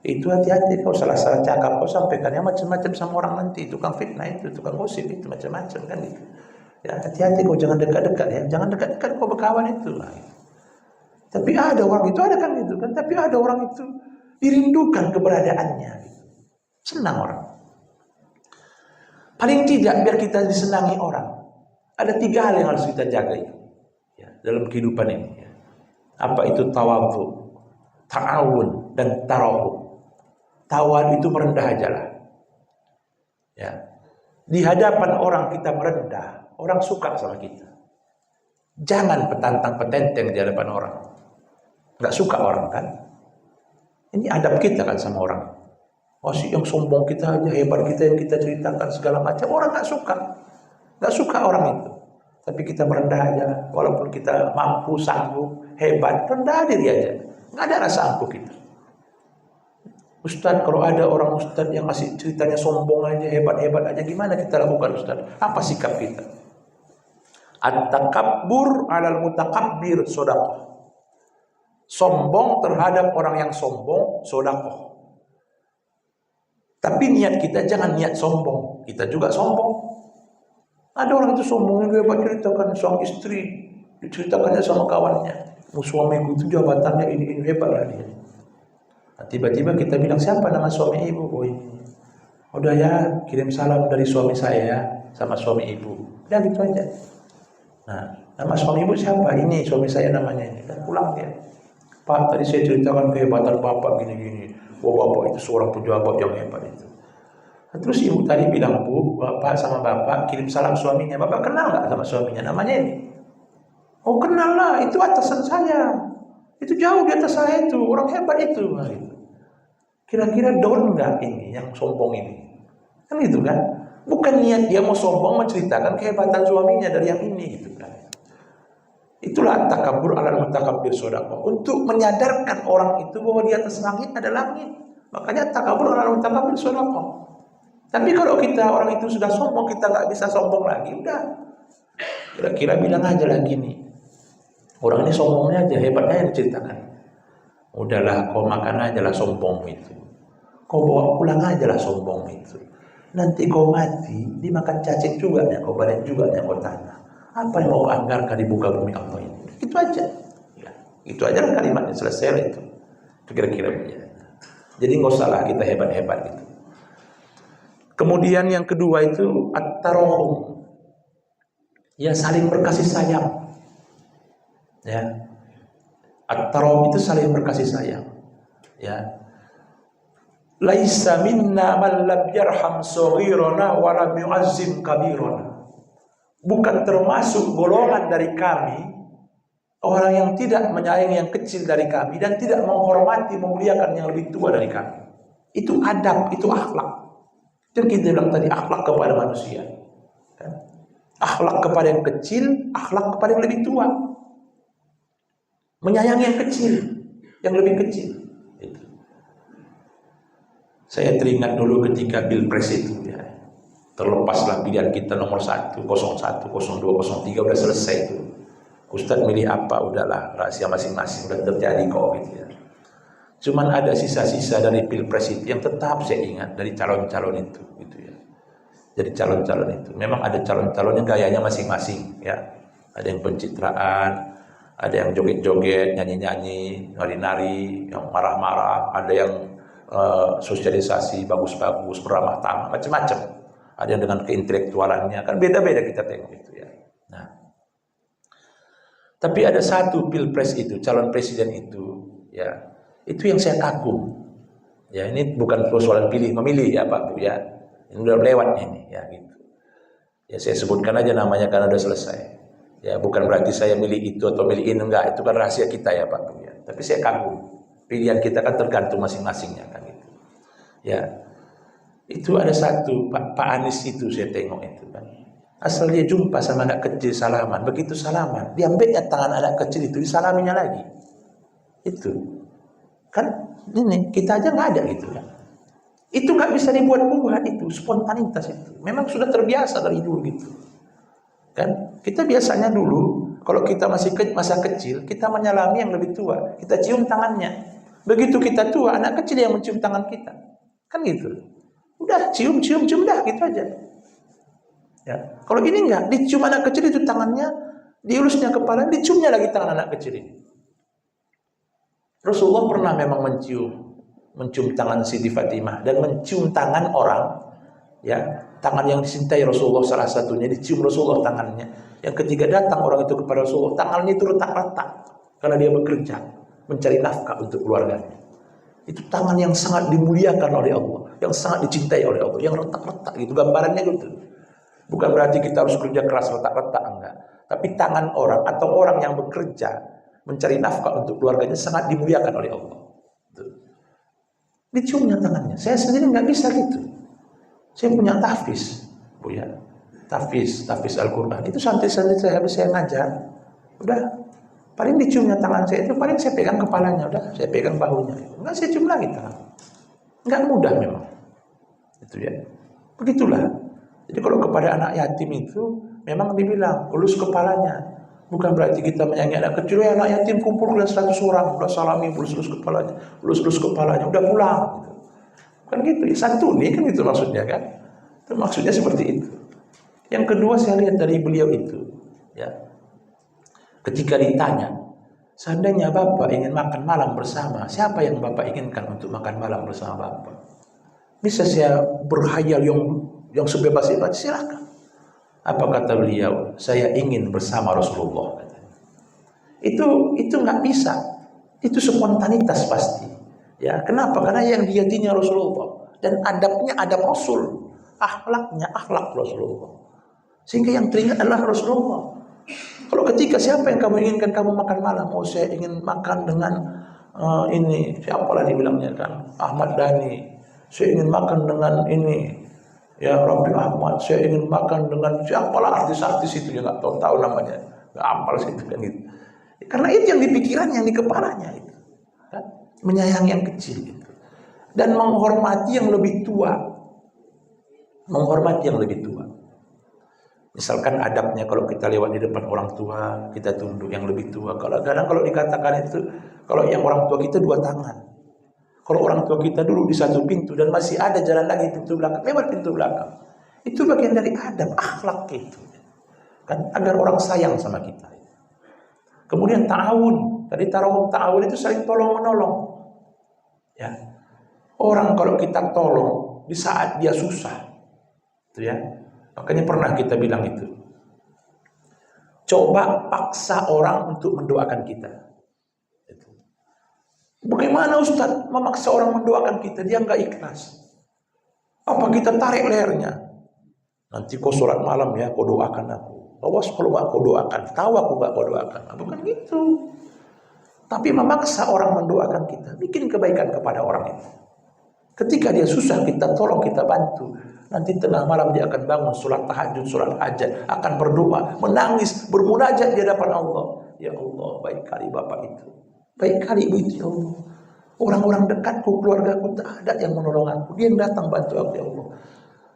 Itu hati-hati, kau salah-salah cakap, kau sampaikannya macam-macam sama orang nanti, tukang fitnah itu, tukang gosip itu, macam-macam kan gitu. Ya, hati-hati kau jangan dekat-dekat ya, jangan dekat-dekat kau berkawan itu. Nah, gitu. Tapi ada orang itu, ada kan gitu kan, tapi ada orang itu dirindukan keberadaannya gitu. Senang orang. Paling tidak biar kita disenangi orang, ada 3 hal yang harus kita jaga itu ya, dalam kehidupan ini ya. Apa itu tawadhu, ta'awun, dan tarahum. Tawadu itu merendah ajalah. Ya. Di hadapan orang kita merendah, orang suka sama kita. Jangan petantang-petenteng di hadapan orang. Enggak suka orang kan? Ini adab kita kan sama orang. Masih yang sombong kita aja, hebat kita yang kita ceritakan segala macam, orang enggak suka. Enggak suka orang itu. Tapi kita merendah aja, walaupun kita mampu, sanggup, hebat, rendah diri aja. Enggak ada rasa angkuh kita. Ustaz, kalau ada orang ustaz yang masih ceritanya sombong aja, hebat-hebat aja, gimana kita lakukan ustaz? Apa sikap kita? At-takabbur 'alal mutakabbir shadaqah. Sombong terhadap orang yang sombong, sedekah. Tapi niat kita jangan niat sombong, kita juga sombong. Ada orang itu sombong, dia hebat ceritakan suami istri, diceritakannya sama kawannya. Suamiku itu jabatannya ini hebat lah dia. Tiba-tiba kita bilang, siapa nama suami ibu? Oh ini. Udah ya, kirim salam dari suami saya sama suami ibu. Ya gitu aja. Nah, nama suami ibu siapa? Ini suami saya namanya ini. Dan pulang dia. Pak, tadi saya ceritakan kehebatan bapak gini-gini. Oh bapak itu seorang pejabat yang hebat itu. Nah, terus ibu tadi bilang, bu, bapak sama bapak kirim salam suaminya. Bapak kenal nggak sama suaminya? Namanya ini. Oh kenal lah, itu atasan saya. Itu jauh di atas saya itu, orang hebat itu. Nah, gitu. Kira-kira down nggak ini yang sombong ini? Kan gitu kan? Bukan niat dia mau sombong menceritakan kehebatan suaminya dari yang ini gitu kan? Itulah takabur 'alal mutakabbir shadaqah. Untuk menyadarkan orang itu bahwa di atas langit ada langit. Makanya takabur 'alal mutakabbir shadaqah. Tapi kalau kita orang itu sudah sombong, kita nggak bisa sombong lagi, udah. Kira-kira bilang aja lagi nih. Orang ini sombongnya aja, hebatnya yang diceritakan. Udahlah, kau makan aja lah sombong itu. Kau bawa pulang aja lah sombong itu. Nanti kau mati, dimakan cacing juga nih, kau balik juga nih kau tanah. Apa yang mau anggarkan di muka bumi Allah ini? Itu aja. Ya, itu aja lah kalimatnya, selesai itu. Itu kira-kira begitu. Jadi nggak usah lah kita hebat-hebat gitu. Kemudian yang kedua itu at-tarahum. Ya saling berkasih sayang. Ya. At-tarahum itu saling berkasih sayang. Ya. Laisa minna man lam yarham saghirana wa lam yu'azzim kabirana. Bukan termasuk golongan dari kami orang yang tidak menyayangi yang kecil dari kami dan tidak menghormati, memuliakan yang lebih tua dari kami. Itu adab, itu akhlak. Dan kita bilang tadi akhlak kepada manusia. Akhlak kepada yang kecil, akhlak kepada yang lebih tua. Menyayangi yang kecil, yang lebih kecil. Saya teringat dulu ketika Pilpres itu ya. Terlepaslah pilihan kita nomor 1, 01, 02, 03 udah selesai itu. Ustadz milih apa udahlah rahasia masing-masing, udah terjadi kok gitu ya. Cuman ada sisa-sisa dari Pilpres itu yang tetap saya ingat dari calon-calon itu gitu ya. Jadi calon-calon itu memang ada calon-calonnya gayanya masing-masing ya. Ada yang pencitraan, ada yang joget-joget, nyanyi-nyanyi, nari-nari, yang marah-marah, ada yang sosialisasi bagus-bagus, beramah tamah, macam-macam. Ada yang dengan keintelektualannya, kan beda-beda kita tengok itu ya. Nah, tapi ada satu pilpres itu, calon presiden itu, ya, itu yang saya kagum. Ya, ini bukan persoalan pilih memilih ya Pak Bu ya. Ini udah lewatnya ini ya gitu. Ya saya sebutkan aja namanya karena udah selesai. Ya bukan berarti saya milih itu atau milih ini, enggak, itu kan rahasia kita ya Pak Bu ya. Tapi saya kagum. Pilihan kita kan tergantung masing-masingnya kan gitu. Ya. Itu ada satu Pak Anies itu saya tengok itu kan. Asal dia jumpa sama anak kecil salaman, begitu salaman, diambilnya tangan anak kecil itu disalaminya lagi. Itu. Kan ini kita aja nggak ada gitu kan. Itu nggak bisa dibuat-buat, itu spontanitas itu. Memang sudah terbiasa dari dulu gitu. Kan kita biasanya dulu kalau kita masih masa kecil, kita menyalami yang lebih tua, kita cium tangannya. Begitu kita tua, anak kecil yang mencium tangan kita. Kan gitu. Udah cium dah gitu aja. Ya. Kalau ini enggak, dicium anak kecil itu tangannya, diulusnya kepala, diciumnya lagi tangan anak kecil ini. Rasulullah pernah memang mencium tangan Siti Fatimah dan mencium tangan orang, ya, tangan yang dicintai Rasulullah salah satunya dicium Rasulullah tangannya. Yang ketiga datang orang itu kepada Rasulullah, tangannya itu retak-retak karena dia bekerja mencari nafkah untuk keluarganya. Itu tangan yang sangat dimuliakan oleh Allah, yang sangat dicintai oleh Allah, yang retak-retak gitu, gambarannya gitu. Bukan berarti kita harus kerja keras retak-retak, enggak. Tapi tangan orang atau orang yang bekerja mencari nafkah untuk keluarganya sangat dimuliakan oleh Allah. Diciumnya tangannya. Saya sendiri nggak bisa gitu. Saya punya tahfiz, Bu ya. Tahfiz Al-Quran. Itu santai-santai saya habis saya ngajar. Udah, paling diciumnya tangan saya itu, paling saya pegang kepalanya, udah, saya pegang bahunya. Enggak saya cium lagi tangan. Enggak mudah memang. Itu ya. Begitulah. Jadi kalau kepada anak yatim itu memang dibilang ulus kepalanya. Bukan berarti kita menyayangi anak kecil, ya anak yatim kumpul dengan 100 orang, udah salami, ulus kepalanya, udah pulang. Gitu. Bukan gitu, ya santuni kan itu maksudnya kan. Itu maksudnya seperti itu. Yang kedua saya lihat dari beliau itu, ya, ketika ditanya, seandainya Bapak ingin makan malam bersama, siapa yang Bapak inginkan untuk makan malam bersama Bapak? Bisa saya berhayal yang sebebas-bebas, silakan. Apa kata beliau? Saya ingin bersama Rasulullah. Itu nggak bisa. Itu spontanitas pasti. Ya, kenapa? Karena yang diyakini Rasulullah dan adabnya adab Rasul, akhlaknya akhlak Rasulullah. Sehingga yang teringat adalah Rasulullah. Kalau ketika siapa yang kamu inginkan kamu makan malam? Oh, saya ingin makan dengan ini. Siapalah dibilangnya kan? Ahmad Dhani. Saya ingin makan dengan ini. Ya Rabbi Ahmad, saya ingin makan dengan siapalah artis-artis itu yang nggak tahu namanya, nggak hafal situ kan gitu. Karena itu yang di pikirannya, yang di kepalanya itu, kan? Menyayangi yang kecil itu, dan menghormati yang lebih tua, Misalkan adabnya kalau kita lewat di depan orang tua, kita tunduk yang lebih tua. Kadang kalau dikatakan itu, kalau yang orang tua kita 2 tangan. Kalau orang tua kita dulu di satu pintu dan masih ada jalan lagi pintu belakang, lewat pintu belakang. Itu bagian dari adab, akhlak itu. Kan agar orang sayang sama kita. Kemudian ta'awun. Tadi ta'awun itu saling tolong-menolong. Ya. Orang kalau kita tolong di saat dia susah. Itu ya. Makanya pernah kita bilang itu. Coba paksa orang untuk mendoakan kita. Bagaimana Ustaz memaksa orang mendoakan kita? Dia nggak ikhlas. Apa kita tarik lehernya? Nanti kau sholat malam ya, kau doakan aku. Awas kalau nggak kau doakan, tahu aku nggak kau doakan. Bukan gitu. Tapi memaksa orang mendoakan kita, bikin kebaikan kepada orang itu. Ketika dia susah, kita tolong, kita bantu. Nanti tengah malam dia akan bangun, sholat tahajud, sholat hajat, akan berdoa, menangis, bermunajat di hadapan Allah. Ya Allah, baik kali Bapak itu. Baik kali ibu itu, ya Allah. Orang-orang dekatku, keluargaku tak ada yang menolong aku. Dia yang datang bantu aku, ya Allah.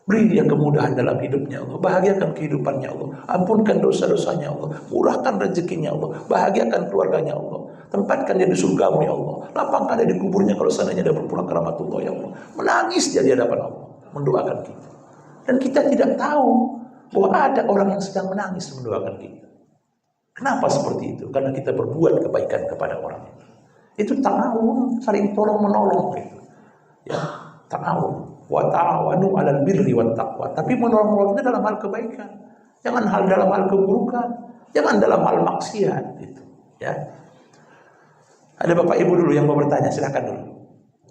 Beri dia kemudahan dalam hidupnya, Allah. Bahagiakan kehidupannya, Allah. Ampunkan dosa-dosanya, Allah. Murahkan rezekinya, Allah. Bahagiakan keluarganya, Allah. Tempatkan dia di surgamu, ya Allah. Lapangkan dia di kuburnya kalau seandainya dia berpulang ke rahmatullah, ya Allah. Menangis dia di hadapan Allah, mendoakan kita. Dan kita tidak tahu bahwa ada orang yang sedang menangis mendoakan kita. Kenapa seperti itu? Karena kita berbuat kebaikan kepada orang itu. Itu ta'awun, saling tolong menolong gitu. Ya, ta'awun wa ta'awanu 'alal birri wat taqwa. Tapi menolong itu dalam hal kebaikan. Jangan dalam hal keburukan, jangan dalam hal maksiat gitu. Ya. Ada Bapak Ibu dulu yang mau bertanya, silakan dulu.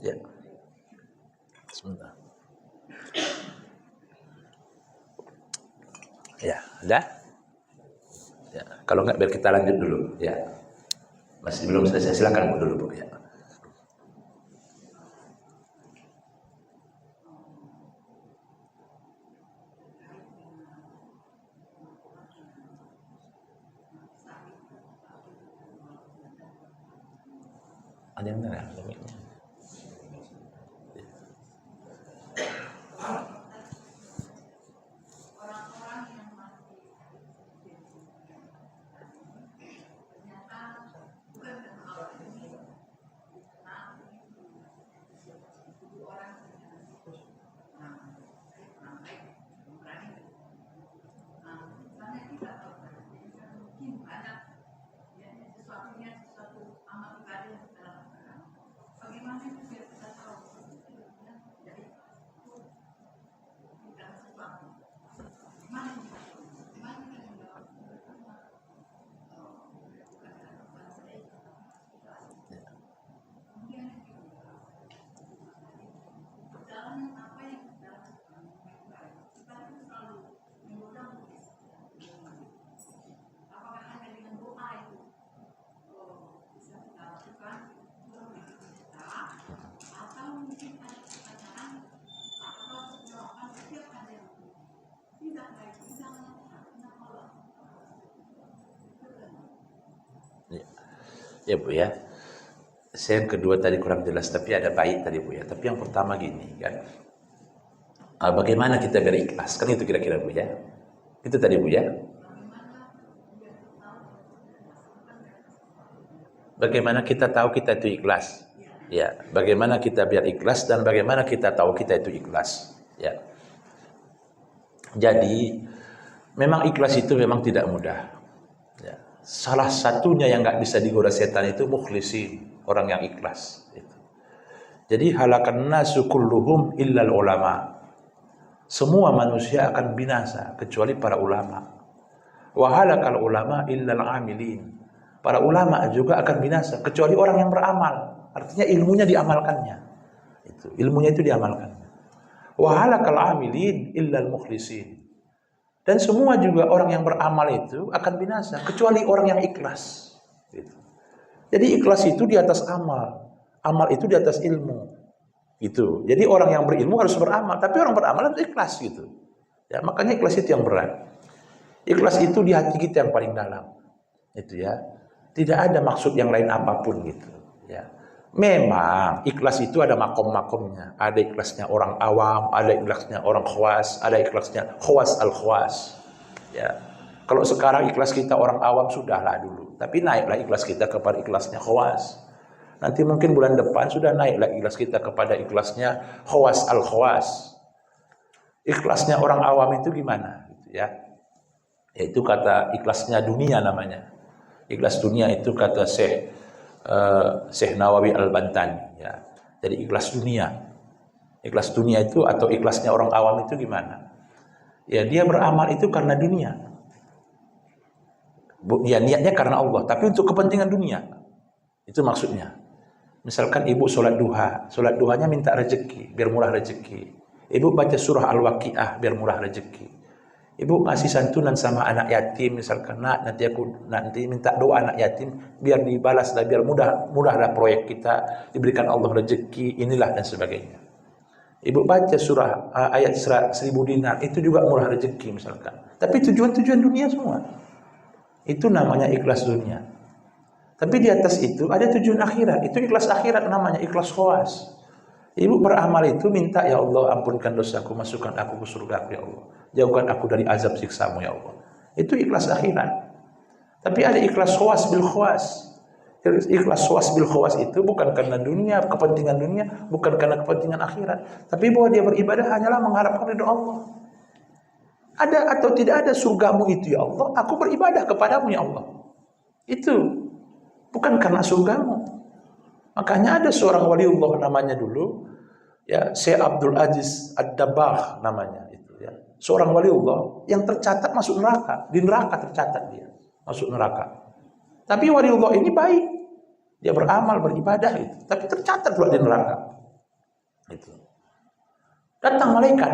Ya. Sebentar. Ya, ada? Ya, kalau enggak biar kita lanjut dulu, ya. Masih belum selesai, silakan Bu dulu, Bu, ya. Ada yang benar ya? Ya Bu ya. Saya yang kedua tadi kurang jelas, tapi ada baik tadi Bu ya. Tapi yang pertama gini kan. Bagaimana kita biar ikhlas? Kan itu kira-kira Bu ya. Itu tadi Bu ya. Bagaimana kita tahu kita itu ikhlas? Ya, bagaimana kita biar ikhlas dan bagaimana kita tahu kita itu ikhlas? Ya. Jadi memang ikhlas itu memang tidak mudah. Ya. Salah satunya yang nggak bisa digoda setan itu mukhlisin, orang yang ikhlas. Itu. Jadi halakan nasu kulluhum illal ulama. Semua manusia akan binasa kecuali para ulama. Wa halakal ulama illal amilin. Para ulama juga akan binasa kecuali orang yang beramal. Artinya ilmunya diamalkannya. Itu, ilmunya itu diamalkan. Wa halakal amilin illal mukhlisin. Dan semua juga orang yang beramal itu akan binasa kecuali orang yang ikhlas. Gitu. Jadi ikhlas itu di atas amal, amal itu di atas ilmu. Gitu. Jadi orang yang berilmu harus beramal, tapi orang beramal harus ikhlas gitu. Ya, makanya ikhlas itu yang berat. Ikhlas itu di hati kita yang paling dalam. Itu ya. Tidak ada maksud yang lain apapun gitu. Ya. Memang ikhlas itu ada makom-makomnya. Ada ikhlasnya orang awam, ada ikhlasnya orang khawas, ada ikhlasnya khawas al-khawas. Ya. Kalau sekarang ikhlas kita orang awam sudahlah dulu, tapi naiklah ikhlas kita kepada ikhlasnya khawas. Nanti mungkin bulan depan sudah naiklah ikhlas kita kepada ikhlasnya khawas al-khawas. Ikhlasnya orang awam itu gimana? Gitu ya. Yaitu kata ikhlasnya dunia namanya. Ikhlas dunia itu kata Syekh Nawawi Al-Bantani ya. Jadi ikhlas dunia. Ikhlas dunia itu atau ikhlasnya orang awam itu gimana? Ya dia beramal itu karena dunia. Ya niatnya karena Allah, tapi untuk kepentingan dunia. Itu maksudnya. Misalkan ibu sholat duha, sholat duhanya minta rezeki, biar murah rezeki. Ibu baca surah Al-Waqiah biar murah rezeki. Ibu ngasih santunan sama anak yatim, misalkan nanti minta doa anak yatim biar dibalas lah, biar mudahlah proyek kita, diberikan Allah rezeki, inilah dan sebagainya. Ibu baca surah ayat 1000 dinar, itu juga murah rezeki misalkan. Tapi tujuan dunia semua. Itu namanya ikhlas dunia. Tapi di atas itu ada tujuan akhirat, itu ikhlas akhirat namanya ikhlas khawas. Ibu beramal itu minta, ya Allah ampunkan dosaku, masukkan aku ke surga ya Allah. Jauhkan aku dari azab siksamu ya Allah. Itu ikhlas akhirat. Tapi ada ikhlas khawas bil khawas. Ikhlas khawas bil khawas itu bukan karena dunia, kepentingan dunia, bukan karena kepentingan akhirat. Tapi bahwa dia beribadah hanyalah mengharapkan ridha Allah. Ada atau tidak ada surgamu itu ya Allah, aku beribadah kepadamu ya Allah. Itu bukan karena surgamu. Makanya ada seorang waliullah namanya dulu Ya, Syekh Abdul Aziz Ad-Dabbagh namanya itu ya. Seorang waliullah yang tercatat masuk neraka, di neraka tercatat dia masuk neraka. Tapi waliullah ini baik. Dia beramal, beribadah itu, tapi tercatat pula di neraka. Itu. Datang malaikat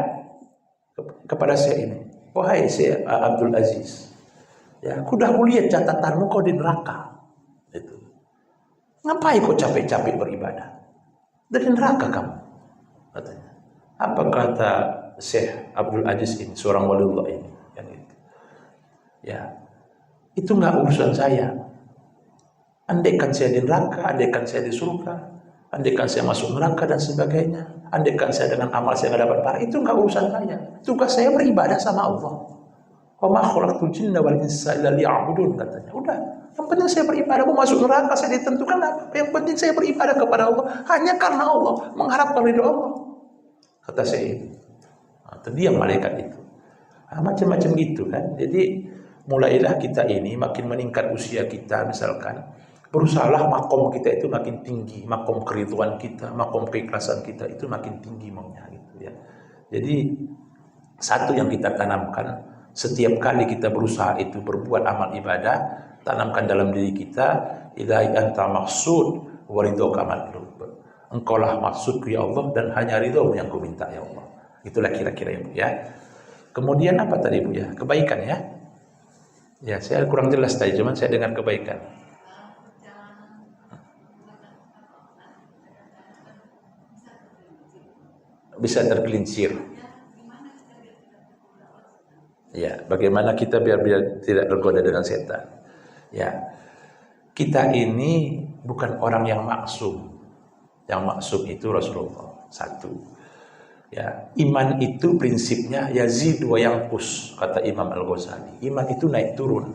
kepada Syekh ini. Wahai Syekh Abdul Aziz, ya, aku dah lihat catatanmu kau di neraka. Itu. Ngapain kau capek-capek beribadah? Dari neraka kamu, katanya. Apa kata Syekh Abdul Aziz ini, seorang waliullah ini, yang itu. Ya, itu nggak urusan saya. Andaikan saya di neraka, andaikan saya di surga, andaikan saya masuk neraka dan sebagainya, andaikan saya dengan amal saya nggak dapat pahala, itu nggak urusan saya. Tugas saya beribadah sama Allah. Wa ma khalaqtul jinna wal insa illa liya'budun, katanya. Udah, yang penting saya beribadah. Mau masuk neraka saya ditentukan apa? Yang penting saya beribadah kepada Allah hanya karena Allah, mengharapkan ridho Allah. Kata saya itu. Nah, terdiam malaikat itu. Nah, macam-macam gitu kan. Jadi mulailah kita ini makin meningkat usia kita, misalkan berusahalah makom kita itu makin tinggi, makom keriduan kita, makom keikhlasan kita itu makin tinggi maunya gitu ya. Jadi satu yang kita tanamkan setiap kali kita berusaha itu berbuat amal ibadah, tanamkan dalam diri kita, ilahi anta maksud wa ridhoka matlub. Engkaulah maksudku ya Allah dan hanya ridhomu yang ku minta ya Allah. Itulah kira-kira ya Bu ya. Kemudian apa tadi Bu ya? Kebaikan ya. Ya, saya kurang jelas tadi, cuman saya dengar kebaikan. Bisa tergelincir. Ya, bagaimana kita biar tidak tergoda dengan setan. Ya, kita ini bukan orang yang maksum. Yang maksum itu Rasulullah. Satu. Ya, iman itu prinsipnya yazid wa yanqus, kata Imam Al-Ghazali. Iman itu naik turun.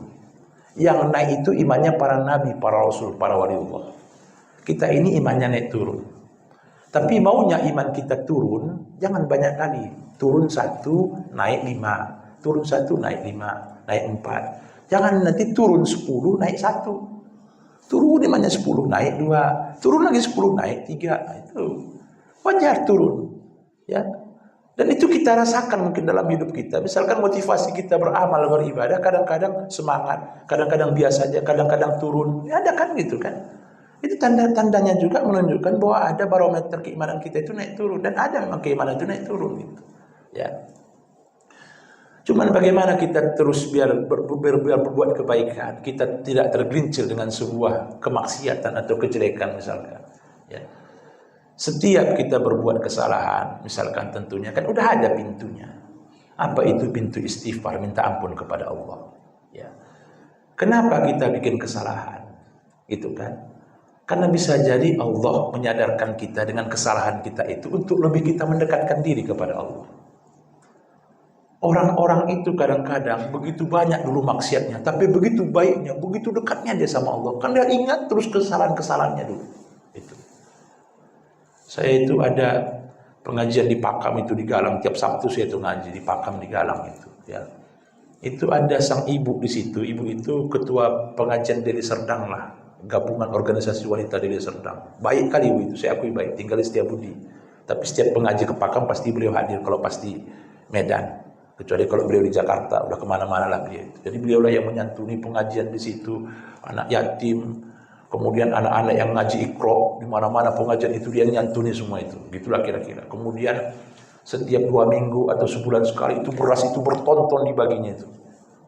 Yang naik itu imannya para nabi, para rasul, para waliullah. Kita ini imannya naik turun. Tapi maunya iman kita turun, jangan banyak kali. Turun 1, naik 5. Turun 1, naik 5, naik 4. Jangan nanti turun 10, naik 1. Turun imannya 10, naik 2. Turun lagi 10, naik 3. Itu wajar turun. Ya. Dan itu kita rasakan mungkin dalam hidup kita. Misalkan motivasi kita beramal, beribadah, kadang-kadang semangat, kadang-kadang biasa saja, kadang-kadang turun. Ya, ada kan gitu kan. Itu tanda-tandanya juga menunjukkan bahwa ada barometer keimanan kita itu naik turun, dan ada memang keimanan itu naik turun gitu. Ya. Cuman bagaimana kita terus biar berbuat kebaikan, kita tidak tergelincir dengan sebuah kemaksiatan atau kejelekan misalkan. Ya. Setiap kita berbuat kesalahan, misalkan tentunya kan udah ada pintunya. Apa itu pintu istighfar, minta ampun kepada Allah. Ya. Kenapa kita bikin kesalahan? Gitu kan? Karena bisa jadi Allah menyadarkan kita dengan kesalahan kita itu untuk lebih kita mendekatkan diri kepada Allah. Orang-orang itu kadang-kadang begitu banyak dulu maksiatnya, tapi begitu baiknya, begitu dekatnya dia sama Allah. Kan dia ingat terus kesalahan-kesalahannya dulu. Itu. Saya itu ada pengajian di Pakam itu di Galang, tiap Sabtu saya itu ngaji di Pakam di Galang itu. Ya. Itu ada sang ibu di situ. Ibu itu ketua pengajian Deli Serdang lah. Gabungan organisasi wanita Deli Serdang. Baik kali ibu itu, saya akui baik, tinggal di Setiabudi. Tapi setiap pengaji ke Pakam pasti beliau hadir, kalau pasti Medan. Kecuali kalau beliau di Jakarta, udah kemana-mana lah beliau. Jadi beliaulah yang menyantuni pengajian di situ, anak yatim, kemudian anak-anak yang ngaji Iqra, di mana-mana pengajian itu dia nyantuni semua itu. Gitulah kira-kira. Kemudian setiap 2 minggu atau sebulan sekali itu beras itu bertonton dibaginya itu.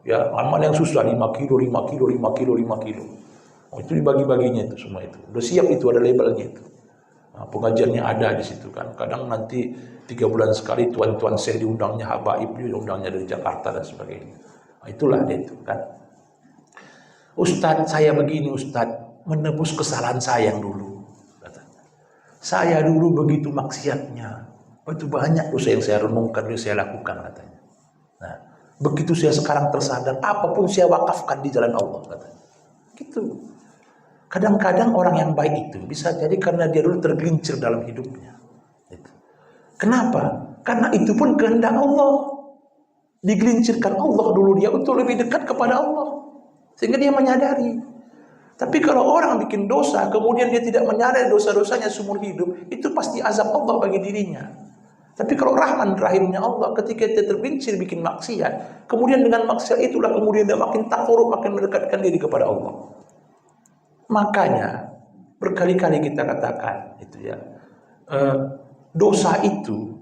Ya, amal yang susah 5 kilo, 5 kilo, 5 kilo, 5 kilo. Oh, itu dibagi-baginya itu semua itu. Udah siap itu, ada labelnya itu. Nah, pengajiannya ada di situ kan. Kadang nanti 3 bulan sekali tuan-tuan Syekh diundangnya, habaib diundangnya dari Jakarta dan sebagainya. Nah, itulah dia itu kan. Ustadz, saya begini Ustadz, menebus kesalahan saya yang dulu. Katanya. Saya dulu begitu maksiatnya. Itu banyak dosa yang saya renungkan, yang saya lakukan katanya. Nah, begitu saya sekarang tersadar, apapun saya wakafkan di jalan Allah katanya. Gitu. Kadang-kadang orang yang baik itu bisa jadi karena dia dulu tergelincir dalam hidupnya. Gitu. Kenapa? Karena itu pun kehendak Allah. Digelincirkan Allah dulu dia untuk lebih dekat kepada Allah. Sehingga dia menyadari Tapi kalau orang bikin dosa, kemudian dia tidak menyadari dosa-dosanya seumur hidup, itu pasti azab Allah bagi dirinya. Tapi kalau rahman rahimnya Allah, ketika dia tergelincir bikin maksiat, kemudian dengan maksiat itulah kemudian dia makin takarub, makin mendekatkan diri kepada Allah. Makanya berkali-kali kita katakan itu ya, dosa itu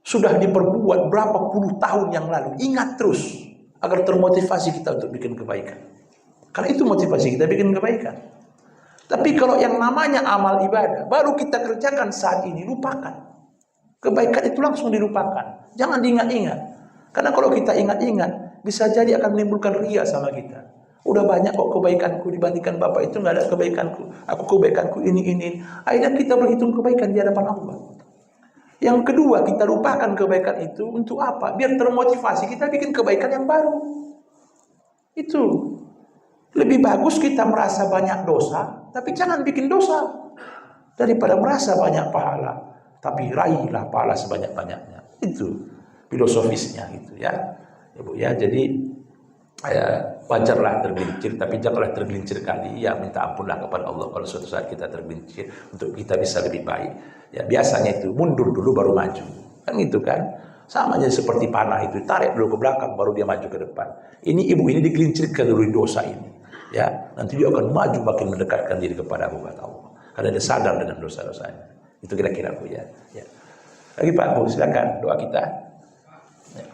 sudah diperbuat berapa puluh tahun yang lalu. Ingat terus agar termotivasi kita untuk bikin kebaikan. Karena itu motivasi kita bikin kebaikan. Tapi kalau yang namanya amal ibadah baru kita kerjakan saat ini, lupakan. Kebaikan itu langsung dilupakan. Jangan diingat-ingat. Karena kalau kita ingat-ingat, bisa jadi akan menimbulkan ria sama kita. Udah banyak kok kebaikanku dibandingkan Bapak itu nggak ada kebaikanku. Aku kebaikanku ini. Akhirnya kita berhitung kebaikan di hadapan Allah. Yang kedua, kita lupakan kebaikan itu untuk apa? Biar termotivasi kita bikin kebaikan yang baru. Itu. Lebih bagus kita merasa banyak dosa, tapi jangan bikin dosa. Daripada merasa banyak pahala, tapi raihlah pahala sebanyak-banyaknya. Itu filosofisnya gitu ya. Ya Bu ya, jadi wajarlah tergelincir, tapi janganlah tergelincir kali. Ya minta ampunlah kepada Allah kalau suatu saat kita tergelincir untuk kita bisa lebih baik. Ya biasanya itu mundur dulu baru maju. Kan gitu kan? Sama aja seperti panah itu, tarik dulu ke belakang baru dia maju ke depan. Ini ibu ini digelincirkan dulu dosa ini. Ya, nanti dia akan maju makin mendekatkan diri kepada kata Allah. Karena dia sadar dengan dosa-dosanya. Itu kira-kira Bu ya. Ya. Lagi Pak Bu, silakan doa kita. Ya.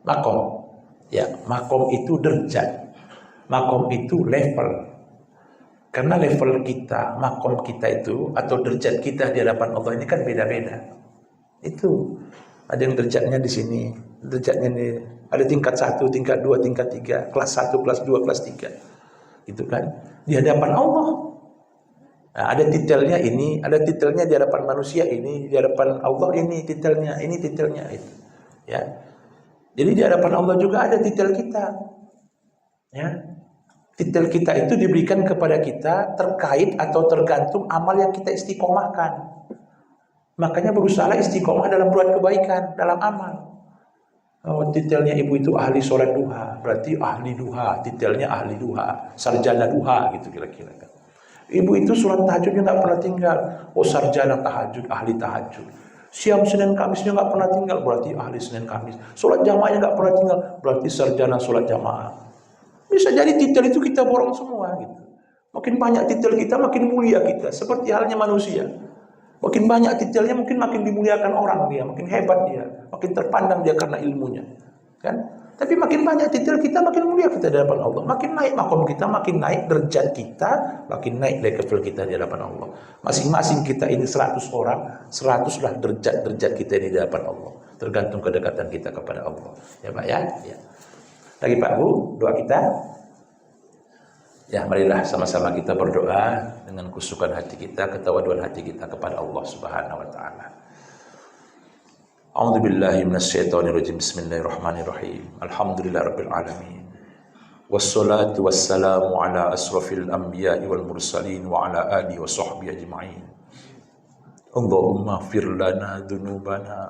Makom. Ya, makom itu derajat. Makom itu level. Karena level kita, makom kita itu atau derajat kita di hadapan Allah ini kan beda-beda. Itu ada yang derajatnya di sini, derajatnya ini ada tingkat 1, tingkat 2, tingkat 3, kelas 1, kelas 2, kelas 3. Gitu kan? Di hadapan Allah. Nah, ada titelnya ini, ada titelnya di hadapan manusia ini, di hadapan Allah ini titelnya itu. Ya. Jadi di hadapan Allah juga ada titel kita. Ya. Titel kita itu diberikan kepada kita terkait atau tergantung amal yang kita istiqomahkan. Makanya berusaha istiqomah dalam buat kebaikan, dalam amal. Oh, titelnya ibu itu ahli sholat duha, berarti ahli duha, titelnya ahli duha, sarjana duha gitu kira-kira kan. Ibu itu sholat tahajudnya nggak pernah tinggal, oh sarjana tahajud, ahli tahajud. Siang Senin Kamisnya nggak pernah tinggal, berarti ahli Senin Kamis. Sholat jamaahnya nggak pernah tinggal, berarti sarjana sholat jamaah. Bisa jadi titel itu kita borong semua gitu. Makin banyak titel kita, makin mulia kita, seperti halnya manusia. Makin banyak titelnya mungkin makin dimuliakan orang dia, makin hebat dia, makin terpandang dia karena ilmunya. Kan? Tapi makin banyak titel kita, makin mulia kita di hadapan Allah. Makin naik makom kita, makin naik derajat kita, makin naik level kita di hadapan Allah. Masing-masing kita ini 100 orang, 100 lah derajat kita ini di hadapan Allah. Tergantung kedekatan kita kepada Allah. Ya Pak ya? Ya. Lagi Pak Bu, doa kita. Ya, marilah sama-sama kita berdoa dengan kusukan hati kita, ketawaduan hati kita kepada Allah Subhanahu wa taala. A'udzubillahi minasyaitonirrajim. Bismillahirrahmanirrahim. Alhamdulillahirabbil alamin. Wassalatu wassalamu ala asrafil anbiya'i wal mursalin wa ala alihi wa sahbihi ajma'in. Allahumma ighfir lana dzunubana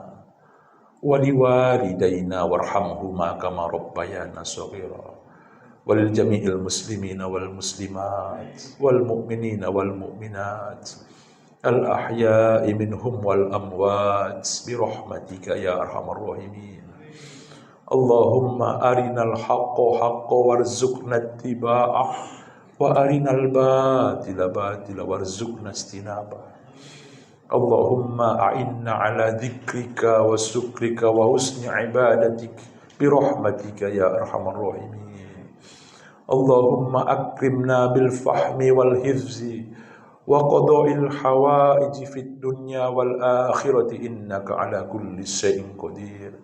wa liwalidayna warhamhuma kama rabbayana shaghira. Wal jami'il muslimina wal muslimat wal mu'minina wal mu'minat al ahya'i minhum wal amwat bi rahmatika ya arhamar rahimin. Allahumma arinal haqqa haqqan warzuqna ittiba'ah wa arinal batila batila warzuqna istinabah. Allahumma a'inna ala dzikrika wa syukrika wa husni ibadatik bi rahmatika ya arhamar rahimin. Allahumma akrimna bil fahmi wal hifzi wa qada'il hawaiji fid dunya wal akhirati innaka ala kulli syai'in qadir.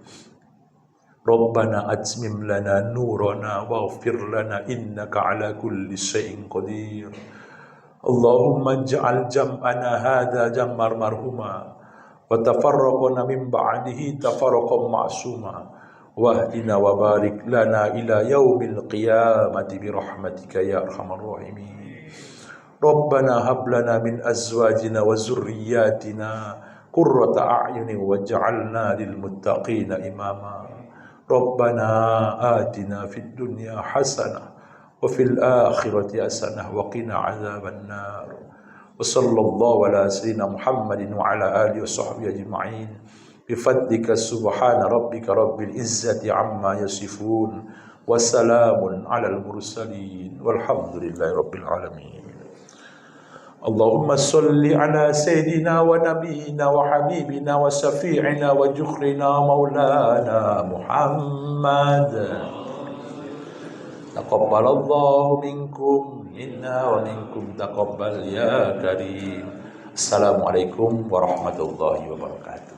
Rabbana atmim lana nurana waghfir lana innaka ala kulli syai'in qadir. Allahumma ij'al jam'ana hadha jam'ar marhuma wa tafarraqana min ba'dihi tafarraqan ma'suma. Wahdina wa barik lana ila yaumil qiyamati bi rahmatika ya arhamar rahimin. Rabbana hab lana min azwajina wa zurriyyatina qurrata a'yunin waj'alna lil muttaqina imama. Rabbana atina fid dunya hasanah وفي الآخرة حسنة وقنا عذاب النار وصلى الله على سيدنا محمد وعلى آله وصحبه أجمعين بفضلك سبحان ربك رب العزة عما يصفون وسلام على المرسلين والحمد لله رب العالمين. اللهم صل على سيدنا ونبينا وحبيبنا وشفيعنا وجخرنا مولانا محمد. تقبل الله منكم منا ومنكم تقبل يا كريم. Assalamualaikum warahmatullahi wabarakatuh.